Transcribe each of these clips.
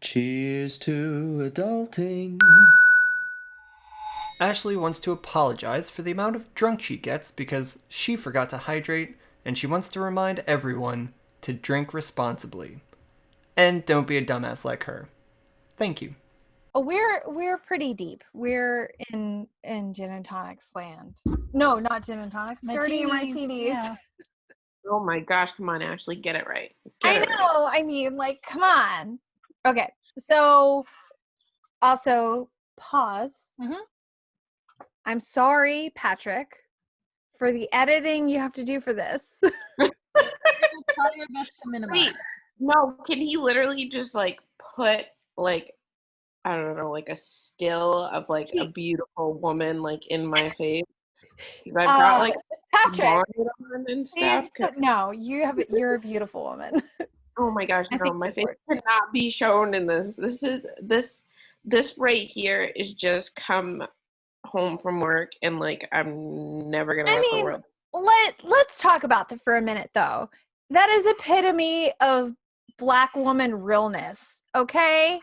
Cheers to adulting. Ashley wants to apologize for the amount of drunk she gets because she forgot to hydrate, and she wants to remind everyone to drink responsibly. And don't be a dumbass like her. Thank you. Oh, we're pretty deep. We're in gin and tonics land. No, not gin and tonics. Dirty martinis. Yeah. Oh my gosh, come on, Ashley, get it right. I know. I mean, like, come on. Okay. So also pause. I'm sorry, Patrick, for the editing you have to do for this. Try your best to minimize. Wait, no, can he literally just like put like I don't know, like a still of like a beautiful woman like in my face? 'Cause I've got like Patrick, bonnet on and stuff. no, you're a beautiful woman. Oh my gosh, I no, think my you face would. cannot be shown in this. This right here is just come home from work and like I'm never gonna I let the mean, world. let's talk about that for a minute though. That is epitome of Black woman realness, okay?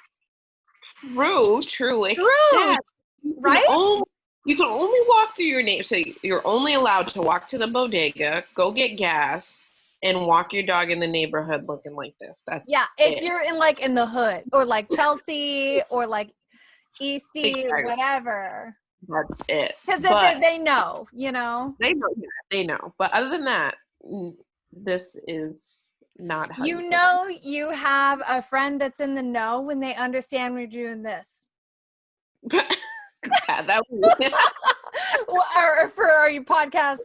True, except right? you can only walk through your name. So you're only allowed to walk to the bodega, go get gas, and walk your dog in the neighborhood looking like this. That's if you're in the hood or like Chelsea or like Eastie, Exactly. whatever. That's it. Because they know, you know. They know. But other than that, this is not how You know you have a friend that's in the know when they understand we're doing this. that or for our podcast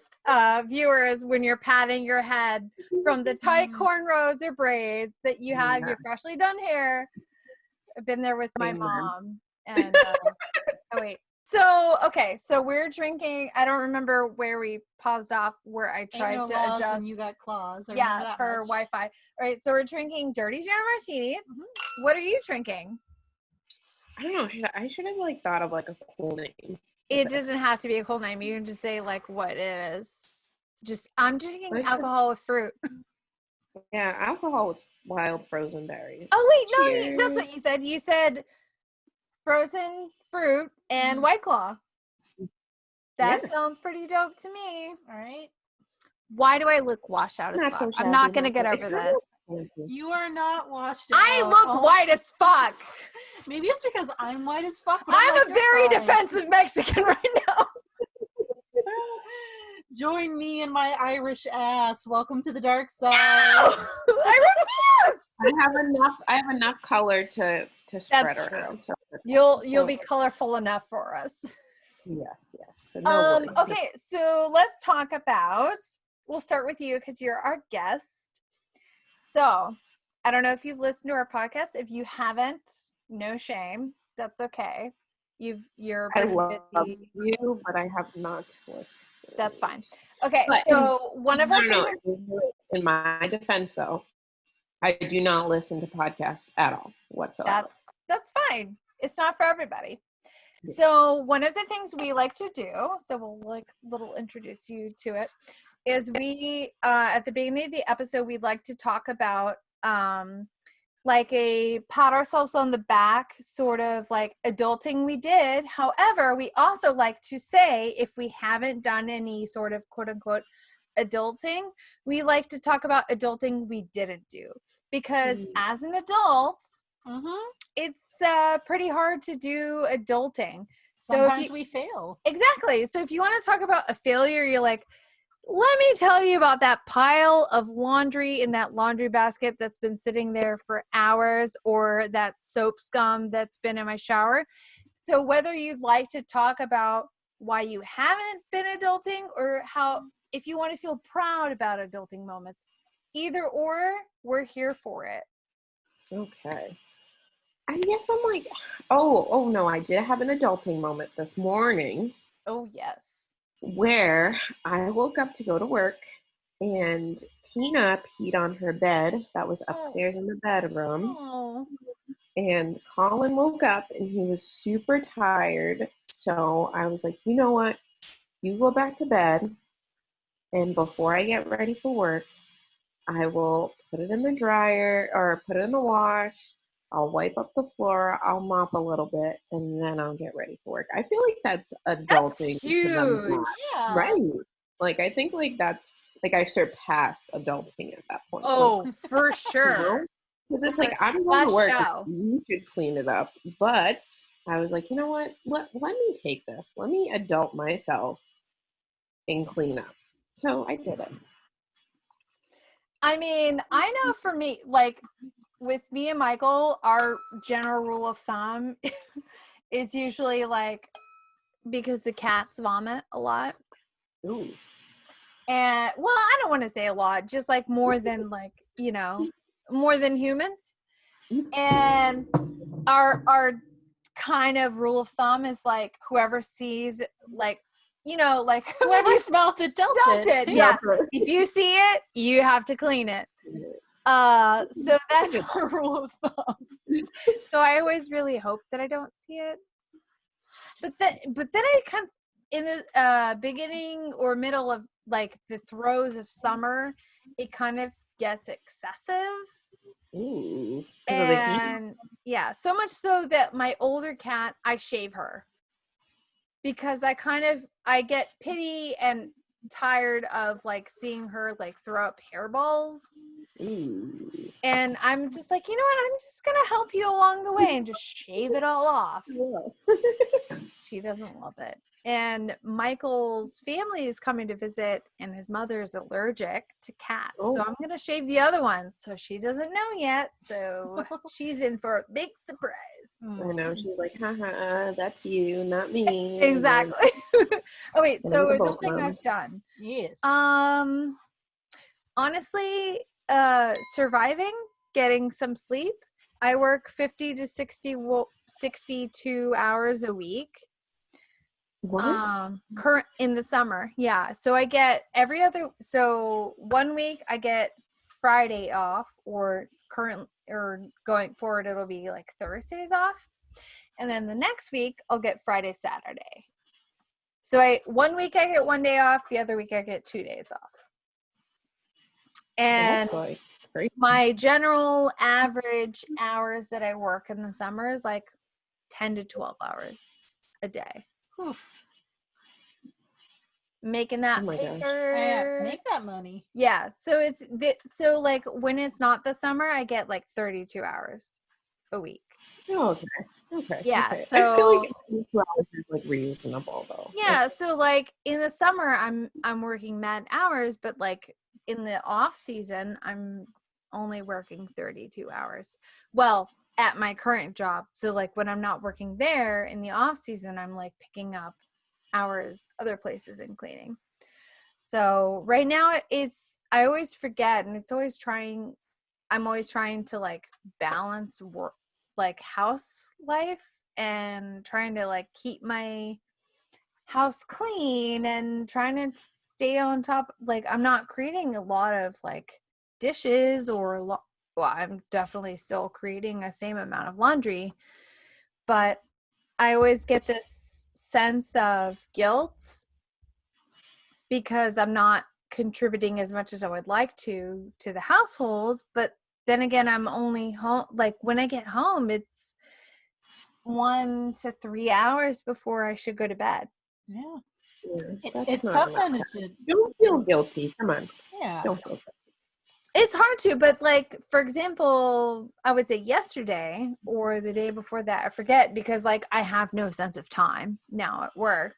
viewers, when you're patting your head from the tight cornrows or braids that you have your freshly done hair. I've been there with my mom. And oh wait. So we're drinking. I don't remember where we paused off, where I tried to adjust. When you got claws. For Wi-Fi. All right, so we're drinking dirty gin martinis. What are you drinking? I don't know. I should have like thought of like a cool name. It doesn't have to be a cool name. You can just say like what it is. Just I'm drinking alcohol with fruit. Yeah, alcohol with wild frozen berries. Oh wait, no, that's what you said. You said frozen fruit and White Claw. That sounds pretty dope to me. All right. Why do I look washed out as fuck? I'm not gonna get over this. You are not washed out. I look white as fuck. Maybe it's because I'm white as fuck. I'm a very defensive Mexican right now. Join me in my Irish ass. Welcome to the dark side. No! I refuse. I have enough color to spread around. So you'll be colorful enough for us. Yes. So no okay, so let's talk about. We'll start with you because you're our guest. So, I don't know if you've listened to our podcast. If you haven't, no shame. That's okay. I love you, but I have not listened. That's fine. Okay, so one of our favorite. In my defense, though, I do not listen to podcasts at all whatsoever. That's fine. It's not for everybody. Yeah. So one of the things we like to do, so we'll introduce you to it, is we at the beginning of the episode we'd like to talk about like a pat ourselves on the back sort of like adulting we did. However, we also like to say if we haven't done any sort of quote unquote adulting, we like to talk about adulting we didn't do, because as an adult it's pretty hard to do adulting. Sometimes we fail. Exactly. So if you want to talk about a failure, you're like, let me tell you about that pile of laundry in that laundry basket that's been sitting there for hours, or that soap scum that's been in my shower. So whether you'd like to talk about why you haven't been adulting, or if you want to feel proud about adulting moments, either or, we're here for it. Okay. I guess I'm like, oh no, I did have an adulting moment this morning. Oh, yes. Where I woke up to go to work and Peanut peed on her bed that was upstairs in the bedroom. Oh. And Colin woke up and he was super tired. So I was like, you know what? You go back to bed, and before I get ready for work, I will put it in the dryer or put it in the wash. I'll wipe up the floor, I'll mop a little bit, and then I'll get ready for work. I feel like that's adulting to them, huge. Yeah. right? Like I think like that's like I surpassed adulting at that point. Oh, for Like, sure. because it's like I'm going to Best work. show. You should clean it up. But I was like, you know what? Let me take this. Let me adult myself and clean up. So I did it. I mean, I know for me, like with me and Michael, our general rule of thumb is usually like because the cats vomit a lot. Ooh. And well, I don't want to say a lot, just like more than like, more than humans. And our kind of rule of thumb is like whoever sees like like Whoever smelt it dealt it. yeah. If you see it, you have to clean it. So that's our rule of thumb. So I always really hope that I don't see it. But then I kind of, in the beginning or middle of like the throes of summer, it kind of gets excessive. Ooh. Because of the heat. And yeah, so much so that my older cat, I shave her because I get pity and tired of like seeing her like throw up hairballs. Ooh. And I'm just like, you know what? I'm just going to help you along the way and just shave it all off. Yeah. She doesn't love it. And Michael's family is coming to visit, and his mother is allergic to cats. Oh. So I'm going to shave the other one. So she doesn't know yet. So she's in for a big surprise. I know. She's like, haha, that's you, not me. Exactly. Oh, wait. And So I'm both adulting mom. I've done. Yes. Honestly, surviving, getting some sleep. I work 50 to 62 hours a week. What? Current in the summer. Yeah. So I get so 1 week I get Friday off, or going forward, it'll be like Thursdays off. And then the next week I'll get Friday, Saturday. So 1 week I get 1 day off, the other week I get 2 days off. And That's like crazy. my general average hours that I work in the summer is like 10 to 12 hours a day. Oof. Making that Oh my gosh. paper. Yeah, make that money. Yeah. So so like when it's not the summer, I get like 32 hours a week. Oh, okay. Okay. Yeah, Okay. I so- feel like 2 hours is like reasonable though. Yeah. So like in the summer, I'm working mad hours, but like in the off season, I'm only working 32 hours. Well, at my current job. So like when I'm not working there in the off season, I'm like picking up hours other places and cleaning. So right now I always forget, and I'm always trying to like balance work, like house life, and trying to like keep my house clean and trying to stay on top. Like I'm not creating a lot of like dishes well, I'm definitely still creating the same amount of laundry, but I always get this sense of guilt because I'm not contributing as much as I would like to the household. But then again, I'm only home, like when I get home, it's 1 to 3 hours before I should go to bed. Yeah. Yeah, It's not tough enough. then to Don't feel guilty. Come on. yeah. Don't feel guilty. It's hard to, but like, for example, I would say yesterday or the day before that, I forget because like I have no sense of time now at work,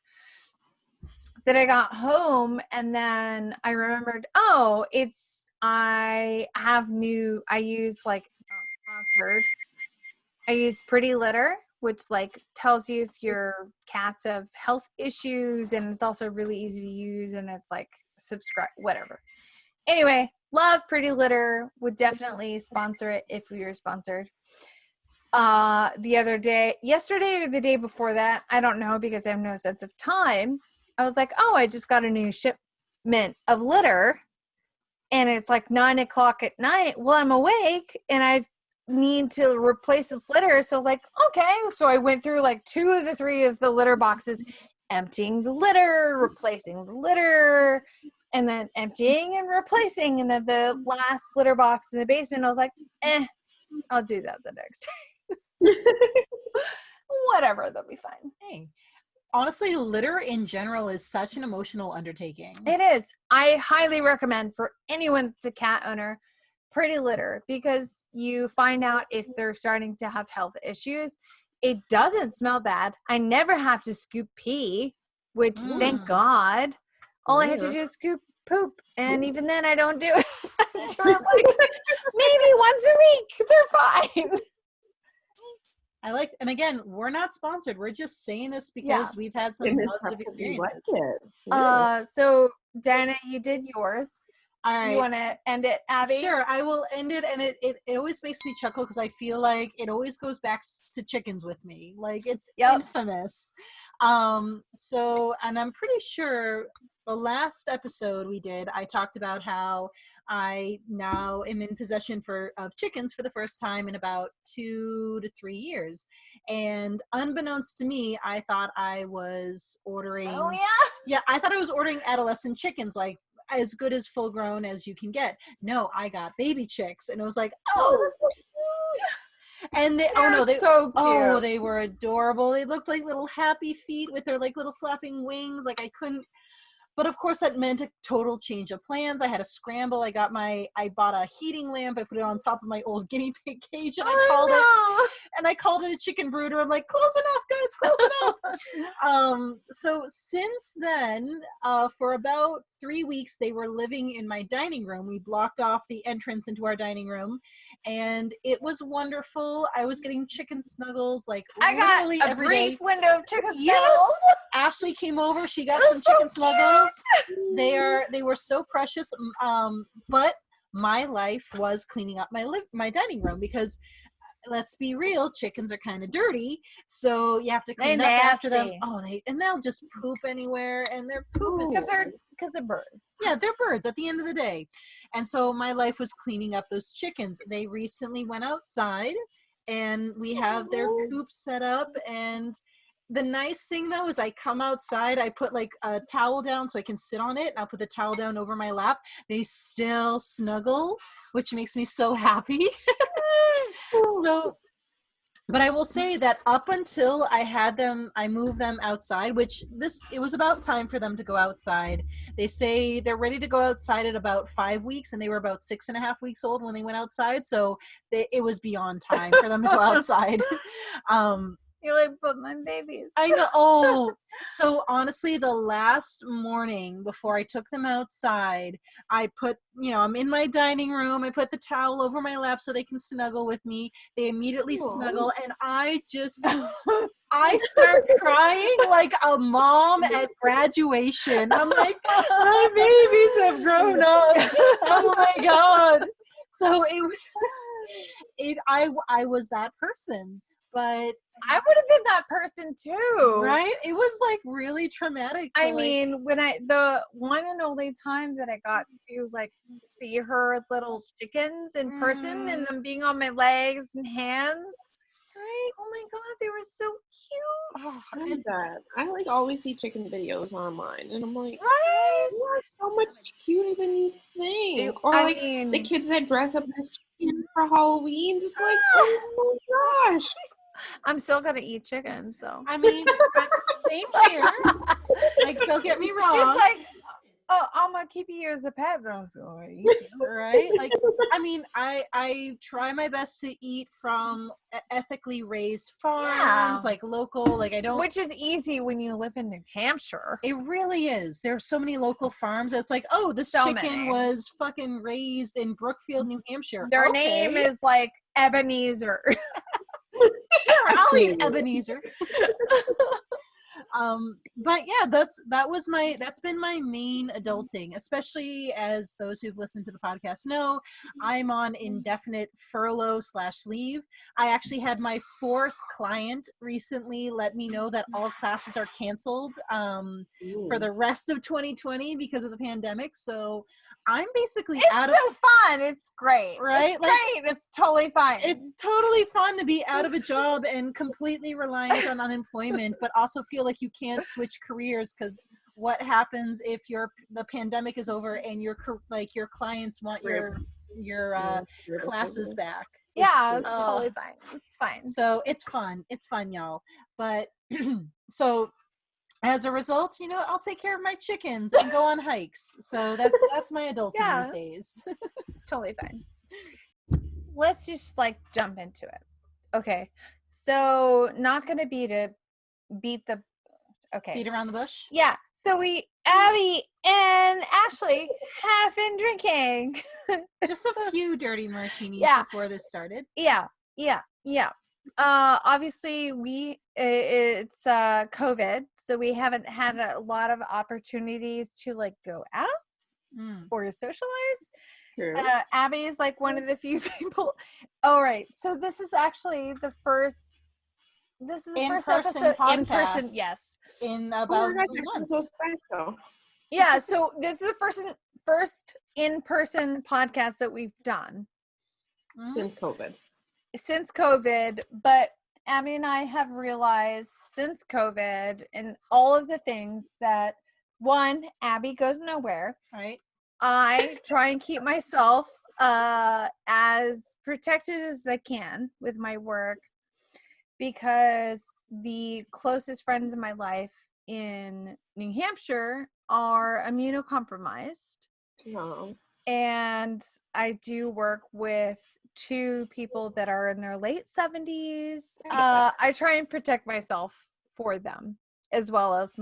that I got home and then I remembered, I use like, sponsored. I use Pretty Litter, which like tells you if your cats have health issues, and it's also really easy to use, and it's like subscribe, whatever. Anyway, love Pretty Litter. Would definitely sponsor it if we were sponsored. Yesterday or the day before that, I don't know because I have no sense of time. I was like, I just got a new shipment of litter, and it's like 9:00 at night. Well, I'm awake and I need to replace this litter. So I was like, okay. So I went through like 2 of the 3 of the litter boxes, emptying the litter, replacing the litter, and then emptying and replacing. And then the last litter box in the basement, I was like, I'll do that the next time. Whatever, they'll be fine. Hey, honestly, litter in general is such an emotional undertaking. It is. I highly recommend for anyone that's a cat owner, Pretty Litter, because you find out if they're starting to have health issues. It doesn't smell bad. I never have to scoop pee, which thank God. All I have to do is scoop poop, and even then I don't do it. I do it like maybe once a week. They're fine. I like, and again, we're not sponsored. We're just saying this because we've had some positive experiences. So Dana, you did yours. All right. You want to end it, Abby? Sure, I will end it, and it always makes me chuckle because I feel like it always goes back to chickens with me. Like, it's infamous. So, and I'm pretty sure the last episode we did, I talked about how I now am in possession of chickens for the first time in about 2 to 3 years. And unbeknownst to me, I thought I was ordering. Oh, yeah? Yeah, I thought I was ordering adolescent chickens, like as good as full grown as you can get. No, I got baby chicks, and it was like, oh. And they so cute. they were adorable. They looked like little happy feet with their like little flapping wings. Like I couldn't. But of course, that meant a total change of plans. I had a scramble. I bought a heating lamp. I put it on top of my old guinea pig cage, and I called it a chicken brooder. I'm like, close enough, guys, close enough. So since then, for about 3 weeks, they were living in my dining room. We blocked off the entrance into our dining room, and it was wonderful. I was getting chicken snuggles like literally every day. I got a brief window of chicken snuggles. Yes, Ashley came over. She got some chicken snuggles. They were so precious. But my life was cleaning up my dining room because let's be real, chickens are kind of dirty, so you have to clean up after them. And they'll just poop anywhere, and their poop is because they're birds. Yeah, they're birds at the end of the day. And so my life was cleaning up those chickens. They recently went outside, and we have their coop set up. And the nice thing though is I come outside, I put like a towel down so I can sit on it, and I'll put the towel down over my lap. They still snuggle, which makes me so happy. But I will say that up until I moved them outside, it was about time for them to go outside. They say they're ready to go outside at about 5 weeks, and they were about 6.5 weeks old when they went outside. So it was beyond time for them to go outside. You're like, but my babies. I know. Oh, so honestly, the last morning before I took them outside, I put, I'm in my dining room. I put the towel over my lap so they can snuggle with me. They immediately snuggle, and I start crying like a mom at graduation. I'm like, my babies have grown up. Oh my God. So I was that person. But I would have been that person too. Right? It was like really traumatic. When the one and only time that I got to like see her little chickens in person and them being on my legs and hands. Right? Oh my God, they were so cute. Oh, I love that. I like always see chicken videos online, and I'm like, right? You are so much cuter than you think. Or the kids that dress up as chickens for Halloween. It's like, oh my gosh. I'm still gonna eat chickens though. Same here. Like, don't get me wrong. She's like, oh, I'm gonna keep you as a pet, but I'm still gonna eat you. Right? Like, I try my best to eat from ethically raised farms, like local. Like I don't. Which is easy when you live in New Hampshire. It really is. There are so many local farms. It's like, oh, this chicken was fucking raised in Brookfield, New Hampshire. Their name is like Ebenezer. Sure, I'll eat Ebenezer. But yeah, that's been my main adulting, especially as those who've listened to the podcast know, I'm on indefinite furlough/leave. I actually had my 4th client recently let me know that all classes are canceled for the rest of 2020 because of the pandemic. So I'm basically out of. It's so fun. It's great. Right? It's great. It's totally fine. It's totally fun to be out of a job and completely reliant on unemployment, but also feel like you can't switch careers because what happens if the pandemic is over and your clients want your classes back? Yeah, it's uh, totally fine. It's fine. So it's fun, y'all. But so as a result, I'll take care of my chickens and go on hikes. So that's my adulting Yeah, these days. it's totally fine. Let's just like jump into it. Okay. So not gonna be to beat the okay. Beat around the bush. Yeah. So Abby and Ashley have been drinking. Just a few dirty martinis Yeah. before this started. Yeah. Obviously it's COVID, so we haven't had a lot of opportunities to like go out or socialize. True. Abby is like one of the few people. Oh, right. So this is actually the first. This is the first episode in person. Yes. In about 3 months. So special. Yeah. So this is the first in person podcast that we've done Since COVID. But Abby and I have realized since COVID and all of the things that one, Abby goes nowhere. Right. I try and keep myself as protected as I can with my work because the closest friends in my life in New Hampshire are immunocompromised. No. And I do work with 2 people that are in their late 70s. I try and protect myself for them as well as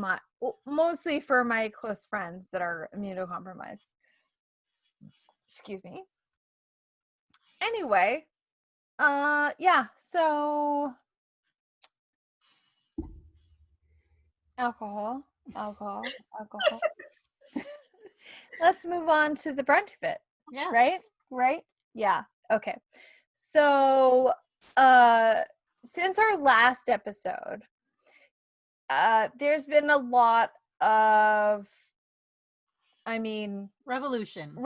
mostly for my close friends that are immunocompromised. Excuse me. Anyway, yeah, so alcohol. Let's move on to the brunt of it. Yes. Right? Yeah. Okay. So, since our last episode, there's been a lot of revolution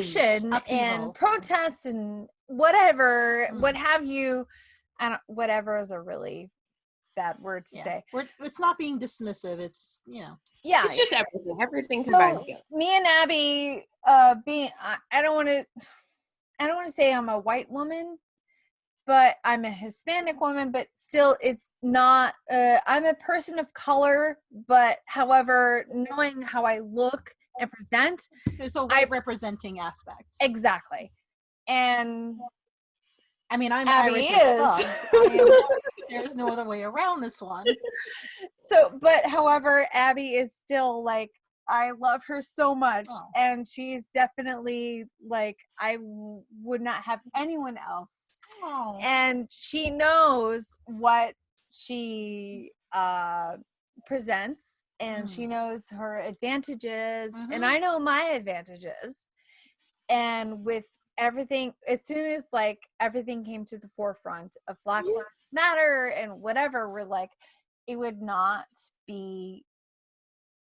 change, and protests and whatever, what have you. Whatever is a really bad word to say. It's not being dismissive. It's yeah, it's just everything combined together. Me and Abby, I don't want to say I'm a white woman, but I'm a Hispanic woman, but still it's not, I'm a person of color, but however, knowing how I look and present, there's a white representing aspect. Exactly. And I'm Abby Irish as fuck. There's no other way around this one. So, but however, Abby is still like, I love her so much, and she's definitely like, I would not have anyone else. And she knows what she presents, and she knows her advantages, and I know my advantages. And with everything, as soon as like everything came to the forefront of Black Lives Matter and whatever, we're like, we would not be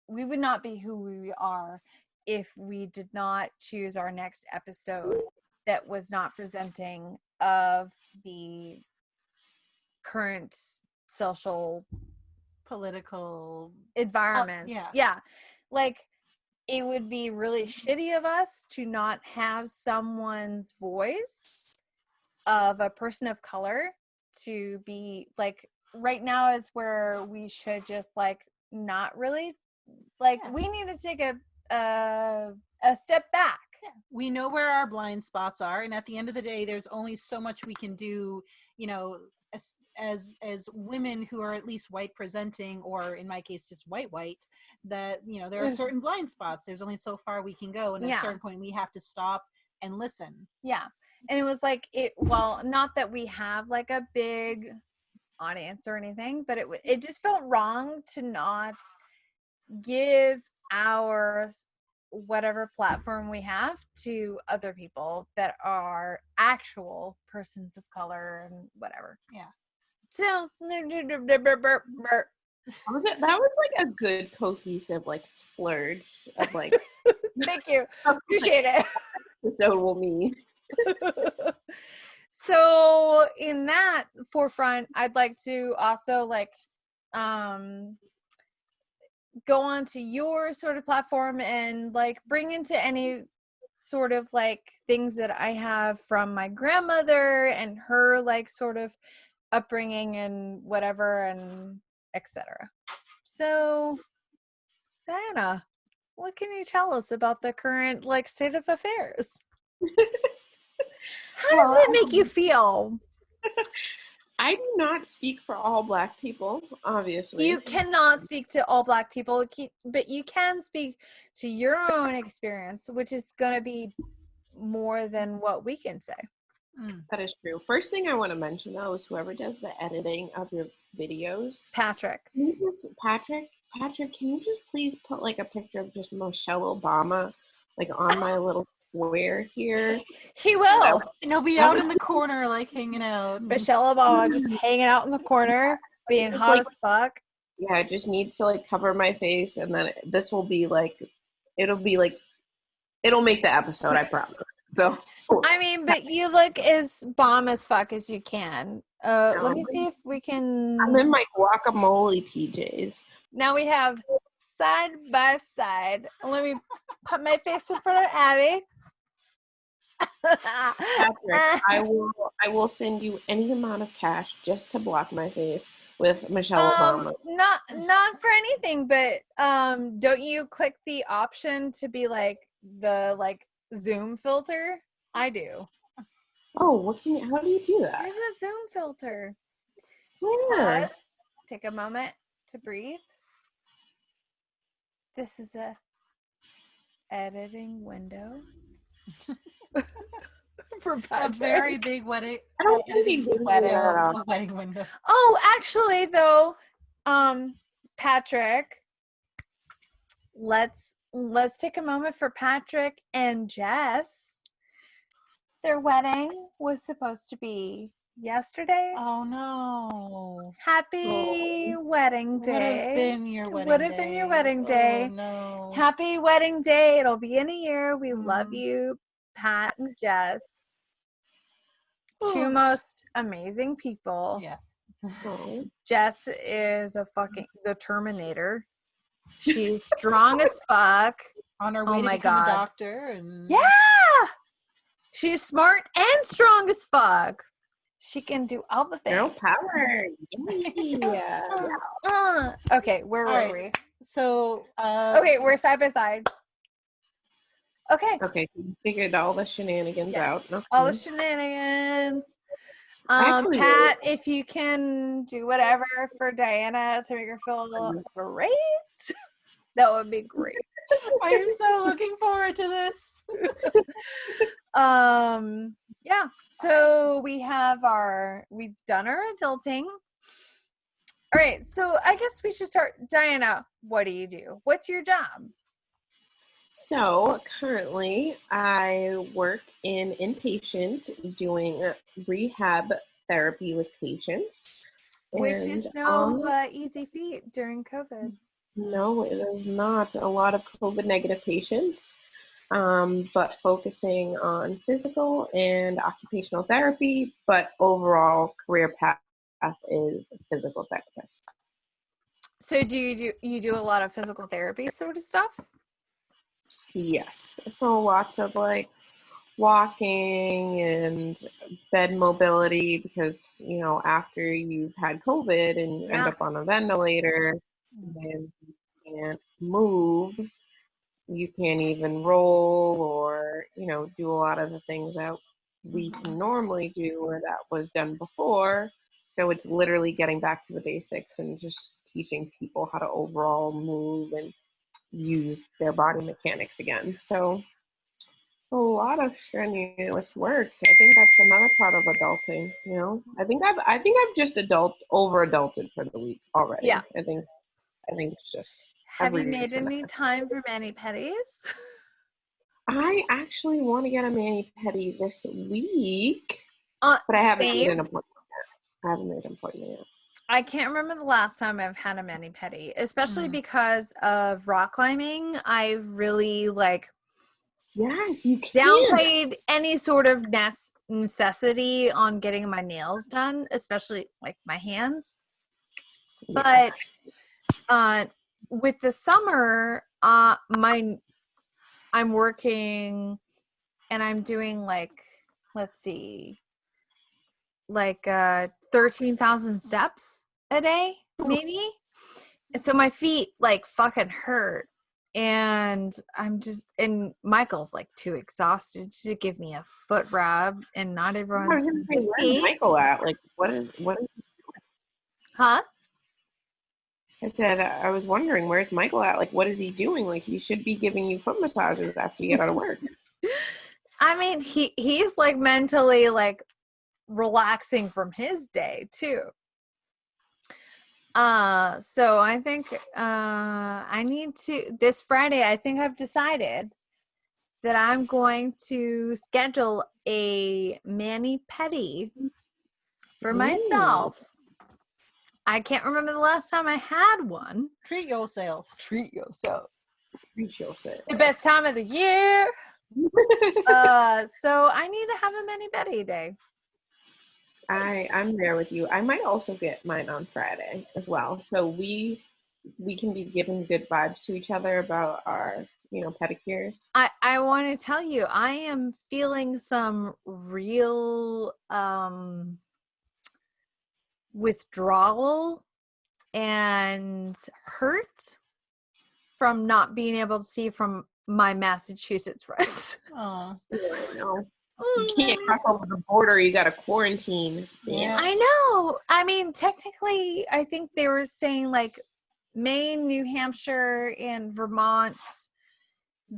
who we are if we did not choose our next episode that was not presenting of the current social political environments. Like, it would be really shitty of us to not have someone's voice of a person of color to be like, right now is where we should just like not really like, we need to take a step back. We know where our blind spots are, and at the end of the day, there's only so much we can do, as women who are at least white presenting, or in my case just white, that there are certain blind spots. There's only so far we can go, and at a certain point we have to stop and listen. And it was like, not that we have like a big audience or anything, but it just felt wrong to not give our whatever platform we have to other people that are actual persons of color and whatever. So that was like a good cohesive like splurge of like thank you, appreciate it. So will me. So in that forefront, I'd like to also like go on to your sort of platform and like bring into any sort of like things that I have from my grandmother and her like sort of upbringing and whatever and etc. So, Diana, what can you tell us about the current like state of affairs? How does it make you feel? I do not speak for all Black people, obviously. You cannot speak to all Black people, but you can speak to your own experience, which is going to be more than what we can say. That is true. First thing I want to mention, though, is whoever does the editing of your videos. Patrick. Patrick, can you just please put like a picture of just Michelle Obama like on my little square here? He will. And he'll be out in the corner, like hanging out. Michelle Obama just hanging out in the corner, being Just hot like- as fuck. Yeah, it just needs to like cover my face, and then this will be like, it'll make the episode, I promise. So. I mean, but you look as bomb as fuck as you can. Let me see if we can. I'm in my guacamole PJs. Now we have side by side. Let me put my face in front of Abby. Patrick, I will send you any amount of cash just to block my face with Michelle Obama. Not for anything, but don't you click the option to be like the like Zoom filter? I do. Oh, how do you do that? There's a Zoom filter. Where? Pause. Take a moment to breathe. This is a editing window. For A Patrick. very big wedding. I don't think he gives me that A option. wedding window. Oh, actually though, Patrick, let's take a moment for Patrick and Jess. Their wedding was supposed to be yesterday. Oh no. Happy wedding day. Would have been your wedding Would have been your wedding day. Oh no. Happy wedding day. It'll be in a year. We love you, Pat and Jess. Two most amazing people. Yes. Oh. Jess is the Terminator. She's strong as fuck. On our way to my become God. a doctor. And Yeah. She's smart and strong as fuck. She can do all the things. Girl power. Yeah. Okay, where were All we? So Okay, we're side by side. Okay, Okay, so you figured all the shenanigans Yes. out. Okay. all the shenanigans. Actually, Pat, if you can do whatever for Diana to make her feel great, that would be great. I am so looking forward to this. Yeah, so we've done our adulting. All right, so I guess we should start. Diana, what do you do? What's your job? So currently, I work in inpatient doing rehab therapy with patients. Which And, is no easy feat during COVID. No, it is not. A lot of COVID negative patients, but focusing on physical and occupational therapy, but overall career path is physical therapist. So do you do a lot of physical therapy sort of stuff? Yes. So lots of like walking and bed mobility because, after you've had COVID and you end Yeah. up on a ventilator and you can't move, you can't even roll or, do a lot of the things that we can normally do or that was done before. So it's literally getting back to the basics and just teaching people how to overall move and use their body mechanics again. So a lot of strenuous work. I think that's another part of adulting, I think I've just over adulted for the week already. Yeah. I think it's just Have you every made reason. any time for mani-pedis? I actually want to get a mani-pedi this week, But but I haven't made an appointment yet. I can't remember the last time I've had a mani-pedi, especially because of rock climbing. I really Yes, you can. downplayed any sort of necessity on getting my nails done, especially like my hands. But with the summer, I'm working and I'm doing like, let's see, like 13,000 steps a day, maybe. And so my feet like fucking hurt. And and Michael's like too exhausted to give me a foot rub, and not I everyone's was gonna say, into where's feet. Michael at? Like, what is? Huh? I said, I was wondering, where's Michael at? Like, what is he doing? Like, he should be giving you foot massages after you get out of work. I mean, he's like mentally like relaxing from his day too. So I think I need to, this Friday, I think I've decided that I'm going to schedule a mani-pedi for myself. I can't remember the last time I had one. Treat yourself. Treat yourself. Appreciate The best time of the year. So I need to have a mani-pedi day. I'm there with you. I might also get mine on Friday as well. So we can be giving good vibes to each other about our, pedicures. I want to tell you, I am feeling some real withdrawal and hurt from not being able to see from my Massachusetts friends. Oh, I know. You can't cross over the border. You got to quarantine. Yeah. I know. I mean, technically, I think they were saying like Maine, New Hampshire, and Vermont,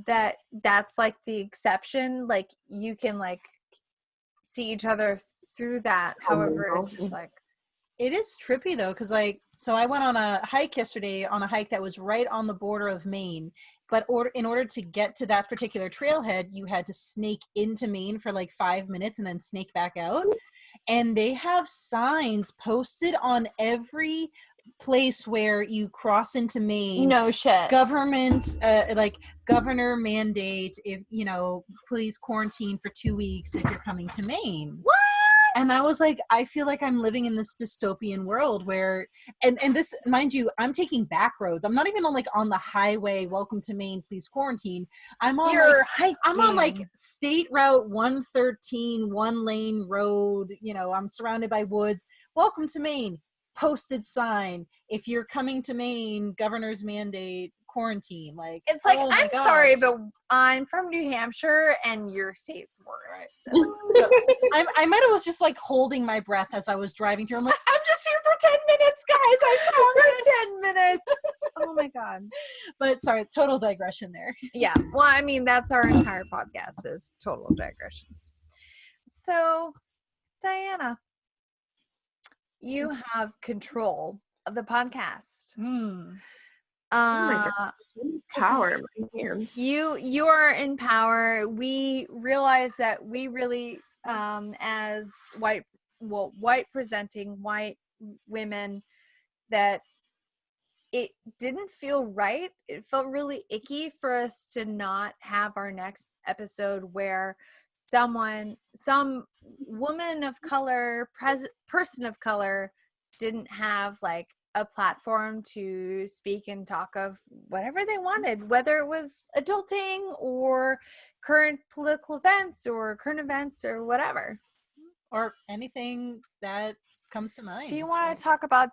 that's like the exception. Like you can like see each other through that. However, it's just like, it is trippy though, because so I went on a hike yesterday, on a hike that was right on the border of Maine. But in order to get to that particular trailhead, you had to snake into Maine for like 5 minutes and then snake back out. And they have signs posted on every place where you cross into Maine. no shit. Government, like governor mandate, if please quarantine for 2 weeks if you're coming to Maine. What? And I was like, I feel like I'm living in this dystopian world where, and this, mind you, I'm taking back roads. I'm not even on the highway. Welcome to Maine, please quarantine. I'm on State Route 113, 1-lane road. I'm surrounded by woods. Welcome to Maine. Posted sign. If you're coming to Maine, governor's mandate, quarantine. Like, it's like, oh my I'm gosh. sorry, but I'm from New Hampshire and your state's worse. Right. So I might have was just like holding my breath as I was driving through. I'm like, I'm just here for 10 minutes, guys. I promise. For 10 minutes. Oh my God. But sorry, total digression there. Yeah. Well, I mean, that's our entire podcast is total digressions. So, Diana, you have control of the podcast. Oh my God. Power in my hands. You are in power. We realize that we really, as white presenting white women, that it didn't feel right. It felt really icky for us to not have our next episode where some woman of color, person of color didn't have like a platform to speak and talk of whatever they wanted, whether it was adulting or current political events or current events or whatever. Or anything that comes to mind. Do you want to talk about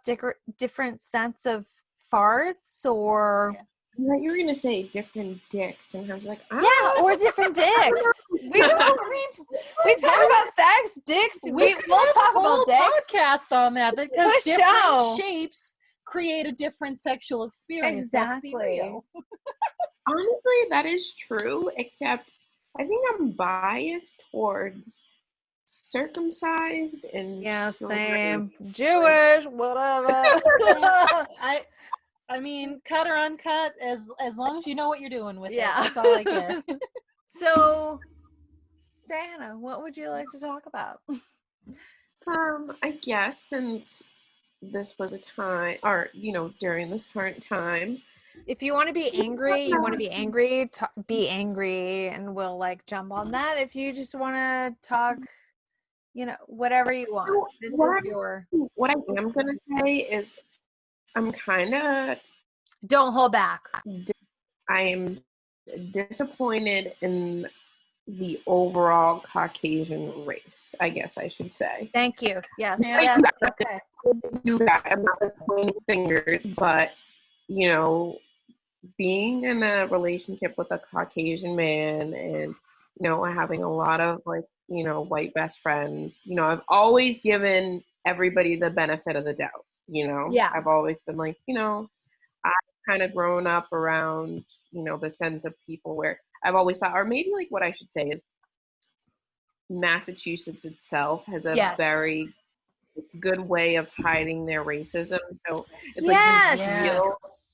different sense of farts or... Yeah. I thought you were going to say different dicks, and I was like, yeah, or different dicks. We talk about sex, dicks. We'll talk about dicks. Podcasts on that because different shapes create a different sexual experience. Exactly. Let's be real. Honestly, that is true, except I think I'm biased towards circumcised and same. Jewish, whatever. I mean, cut or uncut, as long as you know what you're doing with it. That's all I care. So, Diana, what would you like to talk about? I guess since this was a time, or during this current time, if you want to be angry, be angry, and we'll like jump on that. If you just want to talk, whatever you want. What I am gonna say is, I'm kind of. Don't hold back. I am disappointed in the overall Caucasian race, I guess I should say. Thank you. Yes. Yeah, Yes. okay. You guys, I'm not like pointing fingers, but you know, being in a relationship with a Caucasian man and, having a lot of like, white best friends, I've always given everybody the benefit of the doubt, Yeah. I've always been like, I've kind of grown up around, the sense of people where I've always thought, or maybe like what I should say is Massachusetts itself has a Yes. very good way of hiding their racism. So it's like Yes. you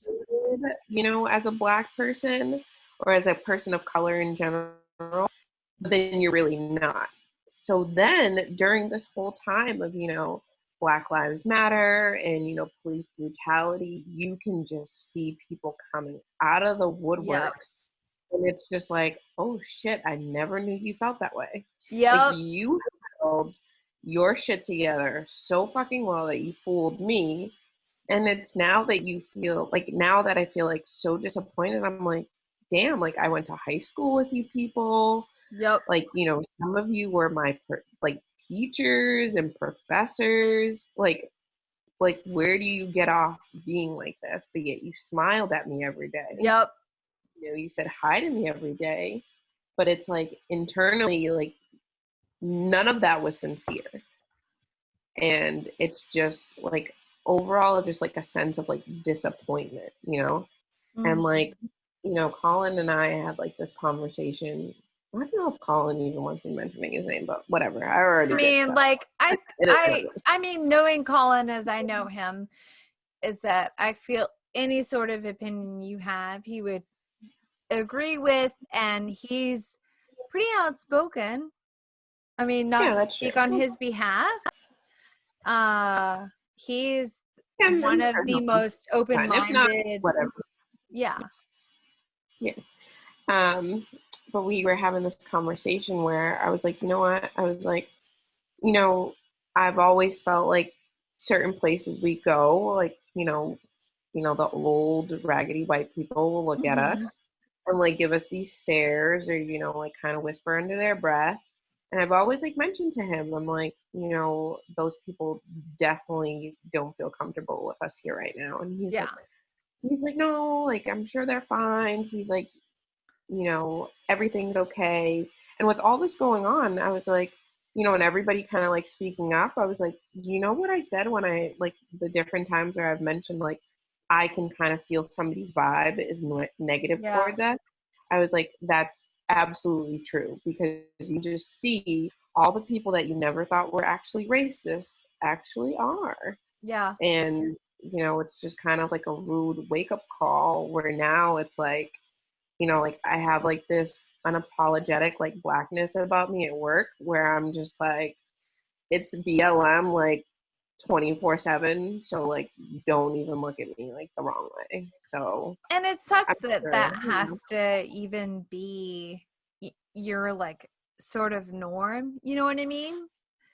feel good, as a Black person or as a person of color in general, but then you're really not. So then during this whole time of, Black Lives Matter and, police brutality, you can just see people coming out of the woodworks. And it's just like, oh shit, I never knew you felt that way. Yep. Like you held your shit together so fucking well that you fooled me. And it's now that you feel like, now that I feel like so disappointed, I'm like, damn, like I went to high school with you people. Yep. Like, some of you were my like teachers and professors. Like where do you get off being like this? But yet you smiled at me every day. Yep. You said hi to me every day. But it's like internally, like none of that was sincere. And it's just like overall just like a sense of like disappointment, and like, Colin and I had like this conversation. I don't know if Colin even wants me mentioning his name, but whatever. I already I did, mean, so. like It is what it is. I mean, knowing Colin as I know him, is that I feel any sort of opinion you have, he would agree with, and he's pretty outspoken. I mean, not Yeah, to that's speak true. on his behalf. He's Yeah, one of sure the he'll be most fine. If not, open-minded. whatever. Yeah. Yeah. But we were having this conversation where I was like, you know what? I was like, I've always felt like certain places we go, like, the old raggedy white people will look at us and like give us these stares or, like kind of whisper under their breath. And I've always like mentioned to him, I'm like, those people definitely don't feel comfortable with us here right now. And Yeah. he's like, no, like I'm sure they're fine. He's like, everything's okay. And with all this going on, I was like, and everybody kind of like speaking up, I was like, you know what I said when I like the different times where I've mentioned like I can kind of feel somebody's vibe is negative towards us. I was like, that's absolutely true, because you just see all the people that you never thought were actually racist actually are. Yeah. And, it's just kind of like a rude wake up call where now it's like, like I have like this unapologetic like Blackness about me at work where I'm just like, it's BLM like 24/7. So like, don't even look at me like the wrong way. So. And it sucks I'm that sure, that has to even be your like sort of norm. You know what I mean?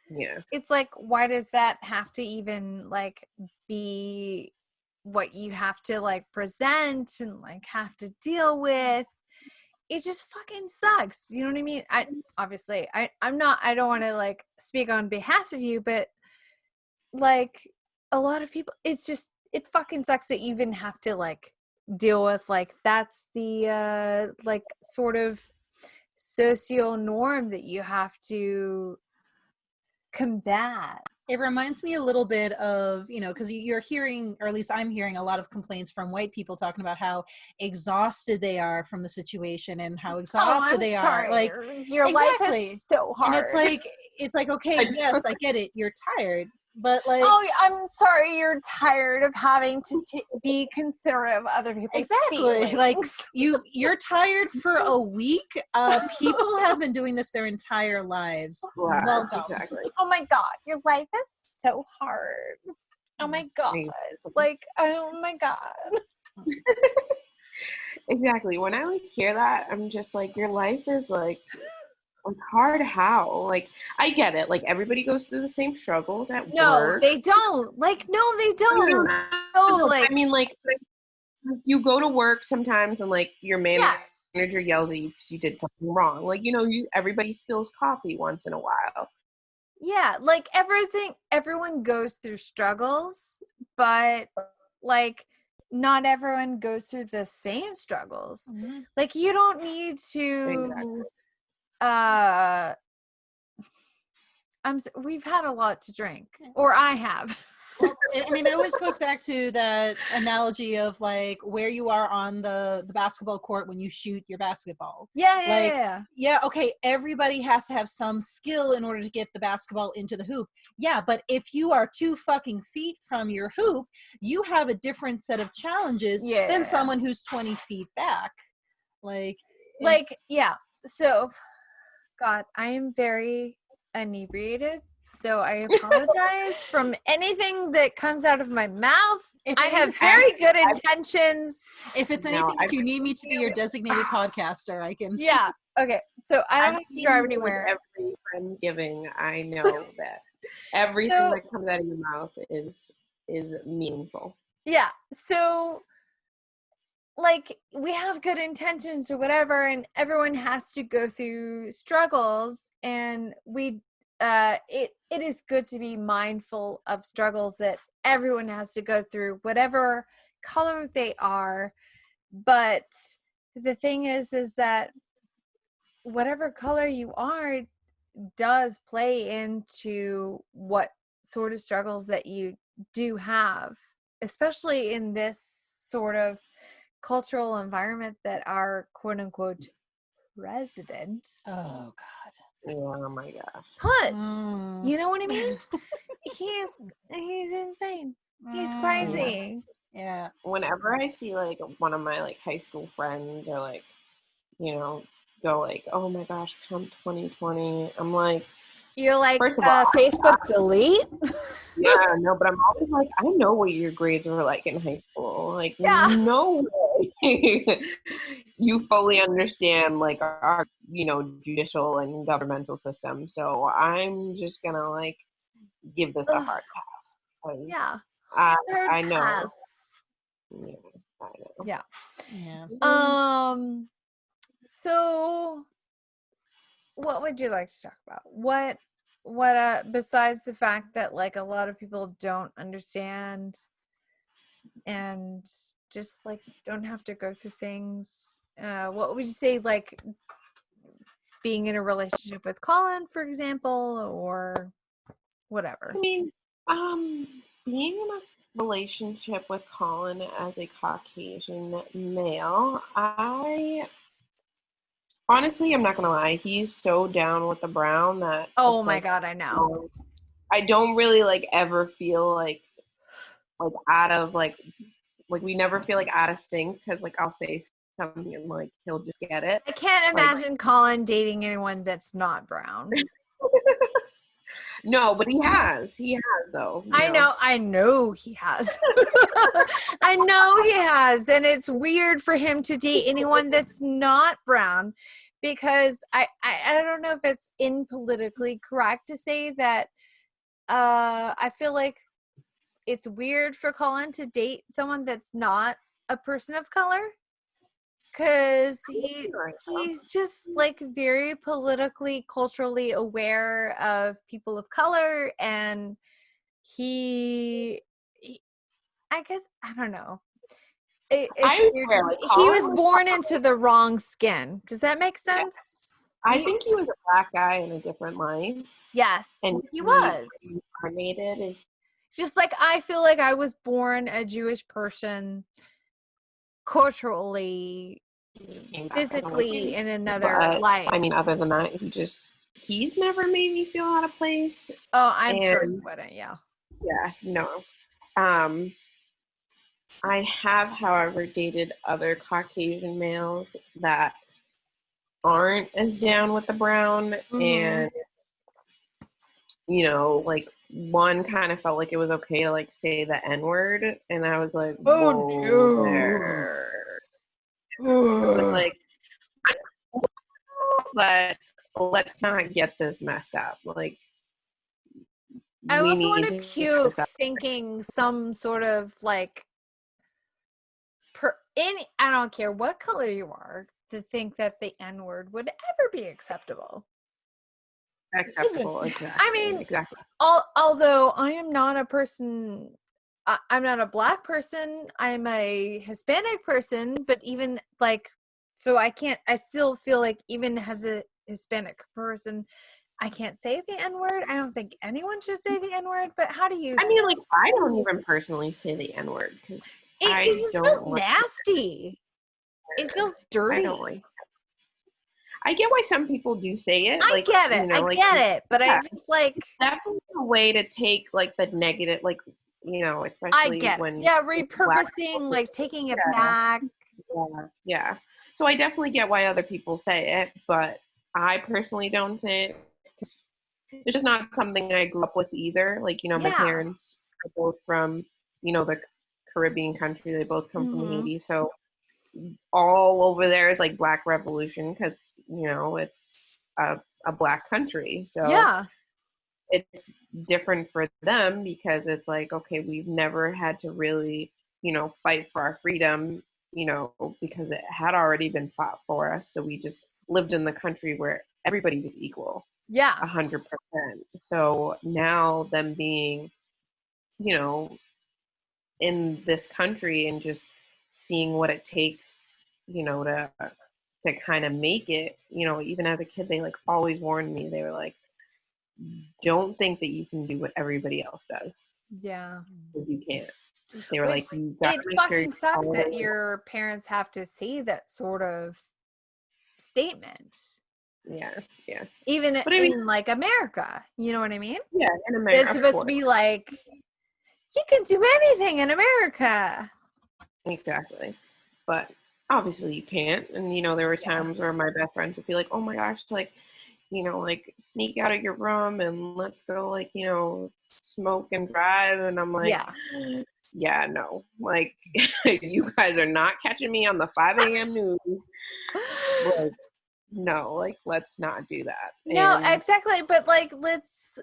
Yeah. It's like, why does that have to even like be what you have to like present and like have to deal with? It just fucking sucks. You know what I mean? I don't want to like speak on behalf of you, but like a lot of people, it fucking sucks that you even have to like deal with like that's the like sort of socio norm that you have to combat. It reminds me a little bit of, because you're hearing, or at least I'm hearing a lot of complaints from white people talking about how exhausted they are from the situation and how exhausted they are. Like, your exactly. life is so hard. And it's like, okay, yes, I get it. You're tired. But like, oh, I'm sorry you're tired of having to be considerate of other people's feelings. like you're tired for a week. People have been doing this their entire lives. Wow, Welcome. exactly. Oh my god, your life is so hard. Oh my god. Like, oh my god. Exactly. When I like hear that, I'm just like, your life is like hard how? Like, I get it. Like, everybody goes through the same struggles at work. They don't. Like, no, they don't. No, like, I mean, like, you go to work sometimes and like your manager manager yells at you because you did something wrong. Like, everybody spills coffee once in a while. Yeah, like everyone goes through struggles, but like not everyone goes through the same struggles. Mhm. Like you don't need to Exactly. we've had a lot to drink, or I have. Well, I mean, it always goes back to that analogy of like where you are on the basketball court when you shoot your basketball. Yeah. Yeah, okay, everybody has to have some skill in order to get the basketball into the hoop. Yeah, but if you are 2 fucking feet from your hoop, you have a different set of challenges Yeah. than someone who's 20 feet back. Like, Yeah. So, God, I am very inebriated. So I apologize from anything that comes out of my mouth. If I it have is- very good intentions. if it's No, anything that I've you need me to be your designated podcaster, I can. Yeah. Okay. So I don't have to seen drive you, like, anywhere. every Friendsgiving. I know that everything So- that comes out of your mouth is meaningful. Yeah. So like we have good intentions or whatever, and everyone has to go through struggles, and it is good to be mindful of struggles that everyone has to go through, whatever color they are. But the thing is that whatever color you are does play into what sort of struggles that you do have, especially in this sort of cultural environment that our quote unquote president Oh God. Oh my gosh. puts. Mm. You know what I mean? He's insane. He's crazy. Yeah. Whenever I see like one of my like high school friends or like, go like, oh my gosh, Trump 2020, I'm like, You're like, first of all, Facebook delete? yeah, no, but I'm always like, I know what your grades were like in high school. Like, Yeah. no way you fully understand like our, judicial and governmental system. So I'm just gonna like give this a hard pass. 'Cause Yeah. I know. Pass. Yeah, I know. Yeah. Yeah. So what would you like to talk about? What besides the fact that like a lot of people don't understand and just like don't have to go through things, what would you say, like being in a relationship with Colin, for example, or whatever? I mean, being in a relationship with Colin as a Caucasian male, honestly, I'm not gonna lie, he's so down with the brown that Oh it's my like, God, I know. I don't really like ever feel like out of like we never feel like out of sync because like I'll say something and like he'll just get it. I can't Like, imagine Colin dating anyone that's not brown. no, but he has though. I know he has. I know he has. And it's weird for him to date anyone that's not brown, because I don't know if it's politically correct to say that. I feel like it's weird for Colin to date someone that's not a person of color, because he's just like very politically, culturally aware of people of color, and he I guess, I don't know. It's I weird to swear, say. like He Colin was was, born into the wrong skin. Does that make sense? I think he was a black guy in a different life, Yes, and he was. reincarnated and Just like I feel like I was born a Jewish person culturally, came back as a white physically man. in another But life. I mean, other than that, he's never made me feel out of place. Oh, I'm sure And he wouldn't. Yeah. yeah, no. I have, however, dated other Caucasian males that aren't as down with the brown, Mhm. and like one kind of felt like it was okay to like say the N word, and I was like, whoa there. I was like, but let's not get this messed up. Like, I we also want need to to cut puke this out. thinking some sort of like I don't care what color you are. to think that the N-word would ever be acceptable. Acceptable, exactly. I mean, exactly. although I am not a person, I'm not a Black person, I'm a Hispanic person, but even like, so I still feel like even as a Hispanic person, I can't say the N-word. I don't think anyone should say the N-word, but how do you I mean, like, I don't even personally say the N-word because I it just don't feels like nasty. It feels dirty. I don't like. I get why some people do say it. I Like, get it. you know, I like, get it. But yeah, I just like, definitely a way to take like the negative, like, you know, I especially get it. when Yeah, Black repurposing, people. like taking it Yeah. back. Yeah. So I definitely get why other people say it, but I personally don't say it because it's just not something I grew up with either. Like, you know, my Yeah. parents are both from, you know, the Caribbean country. They both come from Mhm. Haiti. So all over there is like Black Revolution because, you know, it's a Black country. So Yeah. it's different for them because it's like, okay, we've never had to really, you know, fight for our freedom, you know, because it had already been fought for us. So we just lived in the country where everybody was equal, Yeah. 100%. So now them being, you know, in this country and just seeing what it takes, you know, to kind of make it, you know, even as a kid, they like always warned me. They were like, don't think that you can do what everybody else does. Yeah. Because you can't. They were Which like, you got it to make sure fucking you sucks follow that it. your parents have to say that sort of statement. Yeah, yeah. Even But I mean, in like America. You know what I mean? yeah, in It's America, of supposed to course. be like, you can do anything in America. Exactly. But obviously you can't. And, you know, there were Yeah. times where my best friends would be like, oh my gosh, like, you know, like sneak out of your room and let's go, like, you know, smoke and drive. And I'm like, Yeah. yeah, no. Like, you guys are not catching me on the 5 a.m. news. Like, no, like, let's not do that. No, And exactly. But like, let's,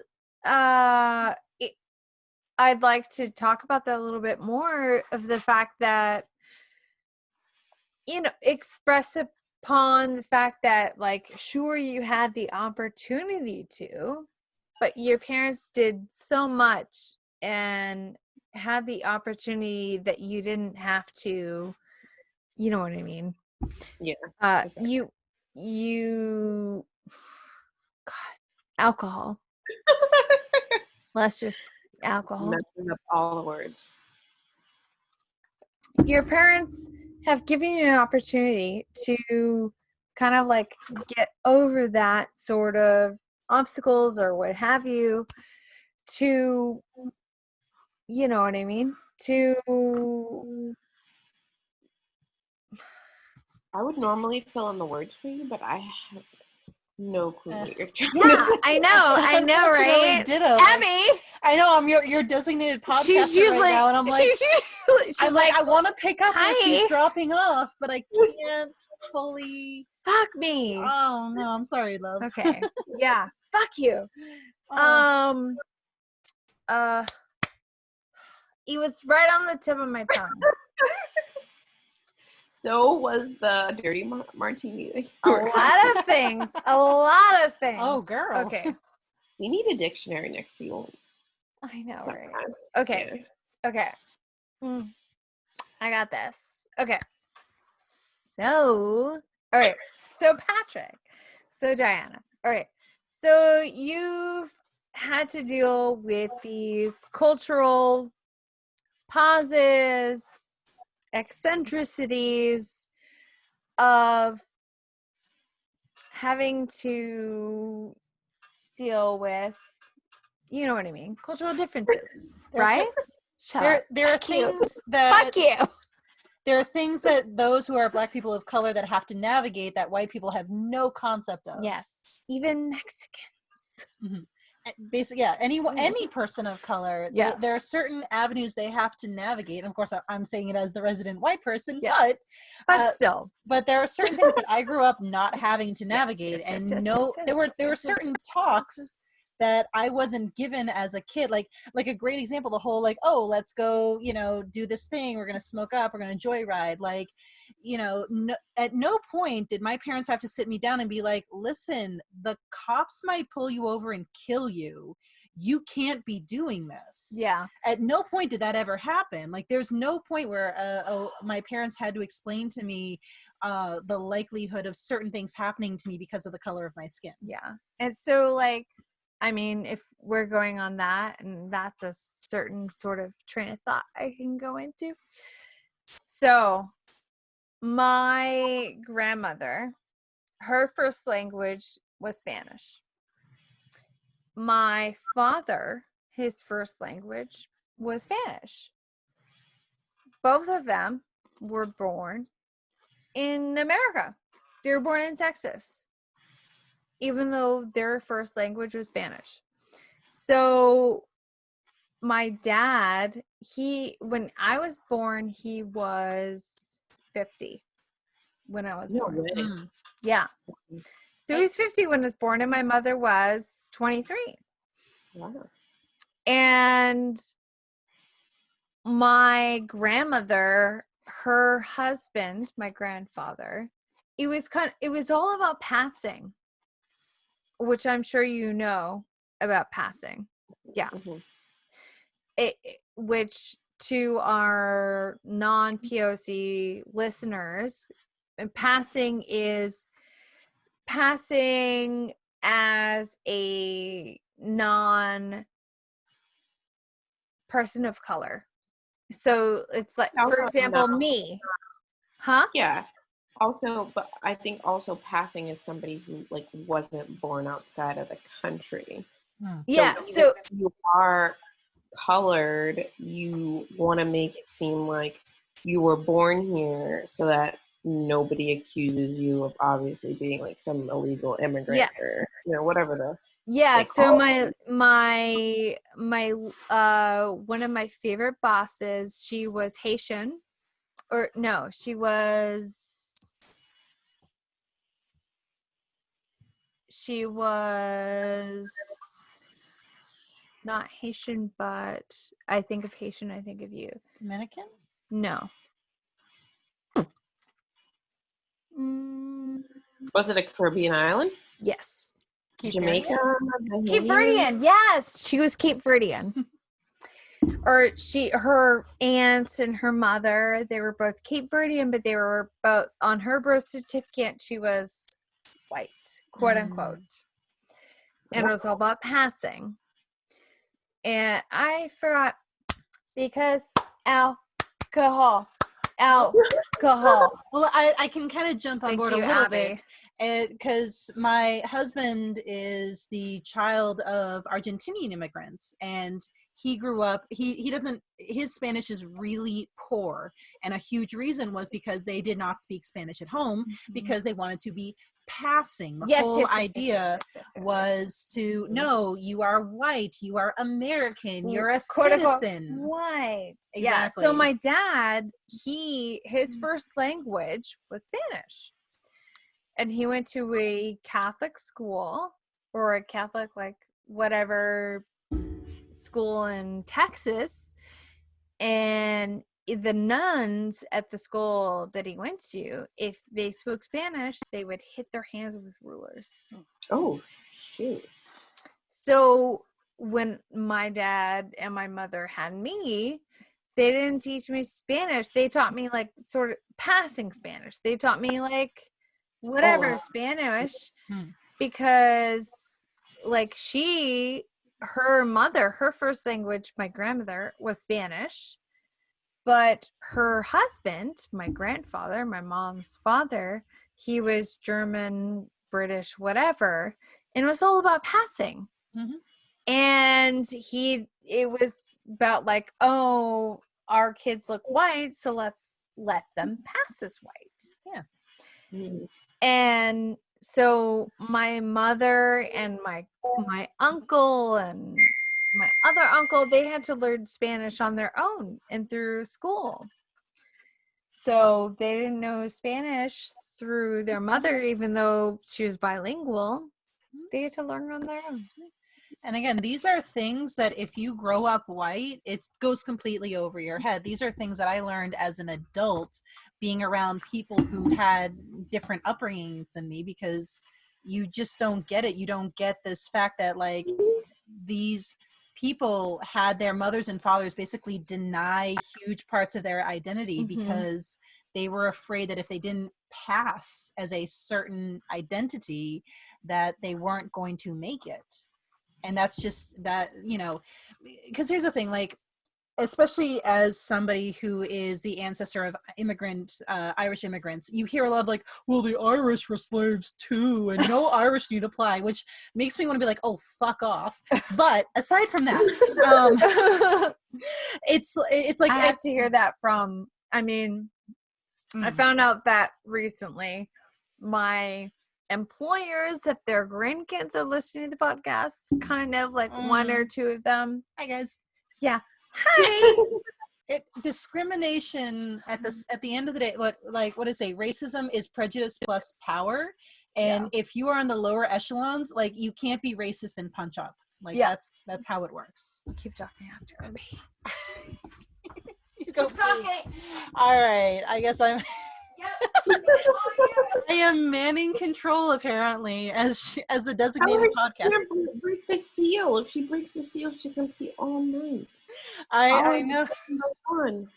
I'd like to talk about that a little bit more of the fact that, you know, express upon the fact that, like, sure, you had the opportunity to, but your parents did so much and had the opportunity that you didn't have to, you know what I mean? yeah, You, you, God, alcohol. Let's just alcohol. messes up all the words. Your parents have given you an opportunity to kind of like get over that sort of obstacles or what have you, to, you know what I mean, to I would normally fill in the words for you, but I have no clue what you're trying to yeah, say. I know, Unfortunately, right? ditto. Like, Abby, I know I'm your designated podcaster she's usually right now, and I'm like, she's I'm like, I want to pick up where she's hi, dropping off, but I can't fully. fuck me. Oh no, I'm sorry, love. Okay, yeah, fuck you. Oh. It was right on the tip of my tongue. So was the dirty martini that A you were lot of things. A lot of things. Oh, girl. Okay. You need a dictionary next to you. I know, right? Sometimes. Okay. Yeah. Okay. I got this. Okay. So, all right. So, Patrick. So, Diana. All right. So, you've had to deal with these cultural pauses, eccentricities of having to deal with, you know what I mean, cultural differences, right? Shut up. There are Fuck you. things that Fuck you. there are things that those who are Black people of color that have to navigate that white people have no concept of. Yes, even Mexicans. Mm-hmm. Basically, yeah, any person of color, Yes. there are certain avenues they have to navigate. And of course, I'm saying it as the resident white person, Yes. But still. but there are certain things that I grew up not having to navigate, there were certain talks that I wasn't given as a kid. Like a great example, the whole like, oh, let's go, you know, do this thing. We're gonna smoke up. We're gonna joyride. Like, at no point did my parents have to sit me down and be like, listen, the cops might pull you over and kill you. You can't be doing this. Yeah. At no point did that ever happen. Like, there's no point where my parents had to explain to me the likelihood of certain things happening to me because of the color of my skin. Yeah. And so, like, I mean, if we're going on that, and that's a certain sort of train of thought I can go into. So, my grandmother, her first language was Spanish. My father, his first language was Spanish. Both of them were born in America. They were born in Texas, even though their first language was Spanish. So my dad, when I was born, he was 50 when I was No born. way. Yeah. So he was 50 when I was born, and my mother was 23. Wow. And my grandmother, her husband, my grandfather, it was all about passing, which I'm sure you know about passing. Yeah. Mhm. Which to our non-POC listeners, passing is passing as a non-person of color. So it's like, for example, me. Huh? Yeah. Also, but I think also passing is somebody who like wasn't born outside of the country. Yeah. So even So if you are colored, you want to make it seem like you were born here so that nobody accuses you of obviously being like some illegal immigrant or whatever yeah, they so call my one of my favorite bosses, she was Haitian. Or no, she was not Haitian, but I think of Haitian, I think of you. Dominican? No. Was it a Caribbean island? Yes. Jamaica? Cape Verdean. Yes, she was Cape Verdean. Or her aunt and her mother, they were both Cape Verdean, but they were both, on her birth certificate, she was white, quote unquote. And it was all about passing. And I forgot, because alcohol. Well, I can kind of jump on board a little bit, because my husband is the child of Argentinian immigrants, and he grew up, his Spanish is really poor, and a huge reason was because they did not speak Spanish at home, because they wanted to be passing. The whole idea was to, no, you are white, you are American, you're a citizen. White. Exactly. Yeah. So my dad, his first language was Spanish. And he went to a Catholic school, or a Catholic, like, whatever school in Texas. And the nuns at the school that he went to, if they spoke Spanish, they would hit their hands with rulers. Oh, shoot. So when my dad and my mother had me, they didn't teach me Spanish. They taught me, like, sort of passing Spanish. They taught me, like, whatever Spanish, because, like, her mother, her first language, my grandmother, was Spanish. But her husband, my grandfather, my mom's father, he was German, British, whatever. And it was all about passing. And it was about, like, oh, our kids look white, so let's let them pass as white. Yeah. And so my mother and my uncle and my other uncle, they had to learn Spanish on their own and through school. So they didn't know Spanish through their mother, even though she was bilingual. They had to learn on their own. And again, these are things that if you grow up white, it goes completely over your head. These are things that I learned as an adult being around people who had different upbringings than me, because you just don't get it. You don't get this fact that like these people had their mothers and fathers basically deny huge parts of their identity because they were afraid that if they didn't pass as a certain identity, that they weren't going to make it. And that's just that, you know, because here's the thing, like, especially as somebody who is the ancestor of Irish immigrants, you hear a lot of like, well, the Irish were slaves too, and no Irish need apply, which makes me want to be like, oh, fuck off. But aside from that, it's like, I have to hear that from, I mean, I found out that recently my employers, that their grandkids are listening to the podcast, kind of like one or two of them. Hi guys. Yeah. Hi. Discrimination at the end of the day, what I say, racism is prejudice plus power. And if you are on the lower echelons, like, you can't be racist and punch up. Like, that's how it works. Keep talking after me. You go talking. All right, I guess I'm I am manning control apparently as the designated podcast. Break the seal. If she breaks the seal, she can pee all night. I know. Fun.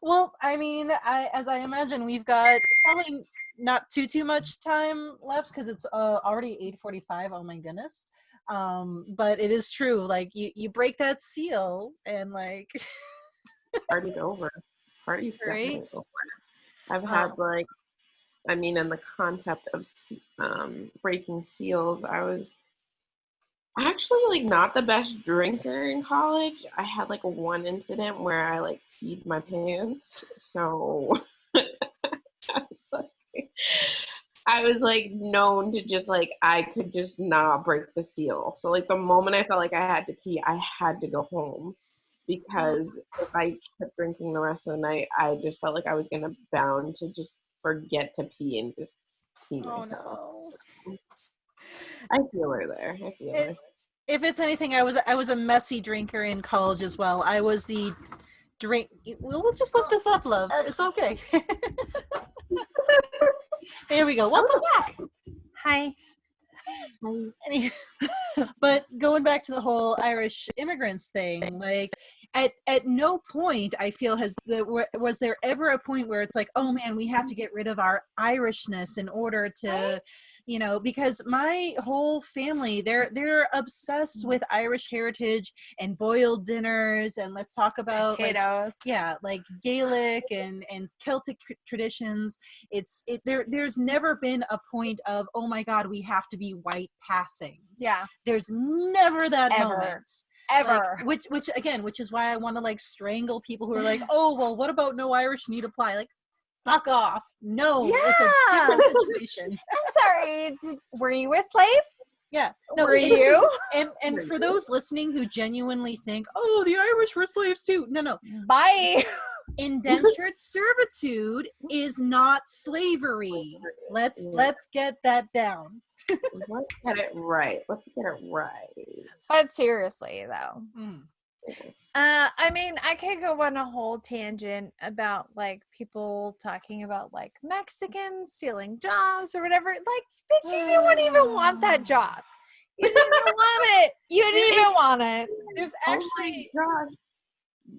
Well, I mean, as I imagine, we've got probably not too much time left because it's already 8:45. Oh my goodness. But it is true. Like, you break that seal and like Party's over. Party's right? definitely over. I've had like, I mean, in the concept of breaking seals, I was actually like not the best drinker in college. I had like one incident where I like peed my pants. So I was like known to just like, I could just not break the seal. So like the moment I felt like I had to pee, I had to go home, because if I kept drinking the rest of the night, I just felt like I was bound to just forget to pee and just pee myself. No. I feel her there. I feel her. If it's anything, I was a messy drinker in college as well. I was the drink. We'll just lift this up, love. It's okay. There we go. Welcome back. Hi. But going back to the whole Irish immigrants thing, like, at no point I feel was there ever a point where it's like, oh man, we have to get rid of our Irishness in order to, you know, because my whole family, they're obsessed with Irish heritage and boiled dinners, and let's talk about potatoes. like Gaelic and Celtic traditions. There's never been a point of, oh my god, we have to be white passing. Yeah. There's never that moment. Ever. Like, which is why I want to like strangle people who are like, oh well, what about no Irish need apply? Like, fuck off. No, it's a different situation. I'm sorry. Were you a slave? Yeah. No, were you? And for those listening who genuinely think, oh, the Irish were slaves too. No. Bye. Indentured servitude is not slavery. Let's get that down. Let's get it right. But seriously, though. I mean, I could go on a whole tangent about like people talking about like Mexicans stealing jobs or whatever. Like, bitch, you didn't even want that job. You didn't even want it. You didn't even want it. There's actually,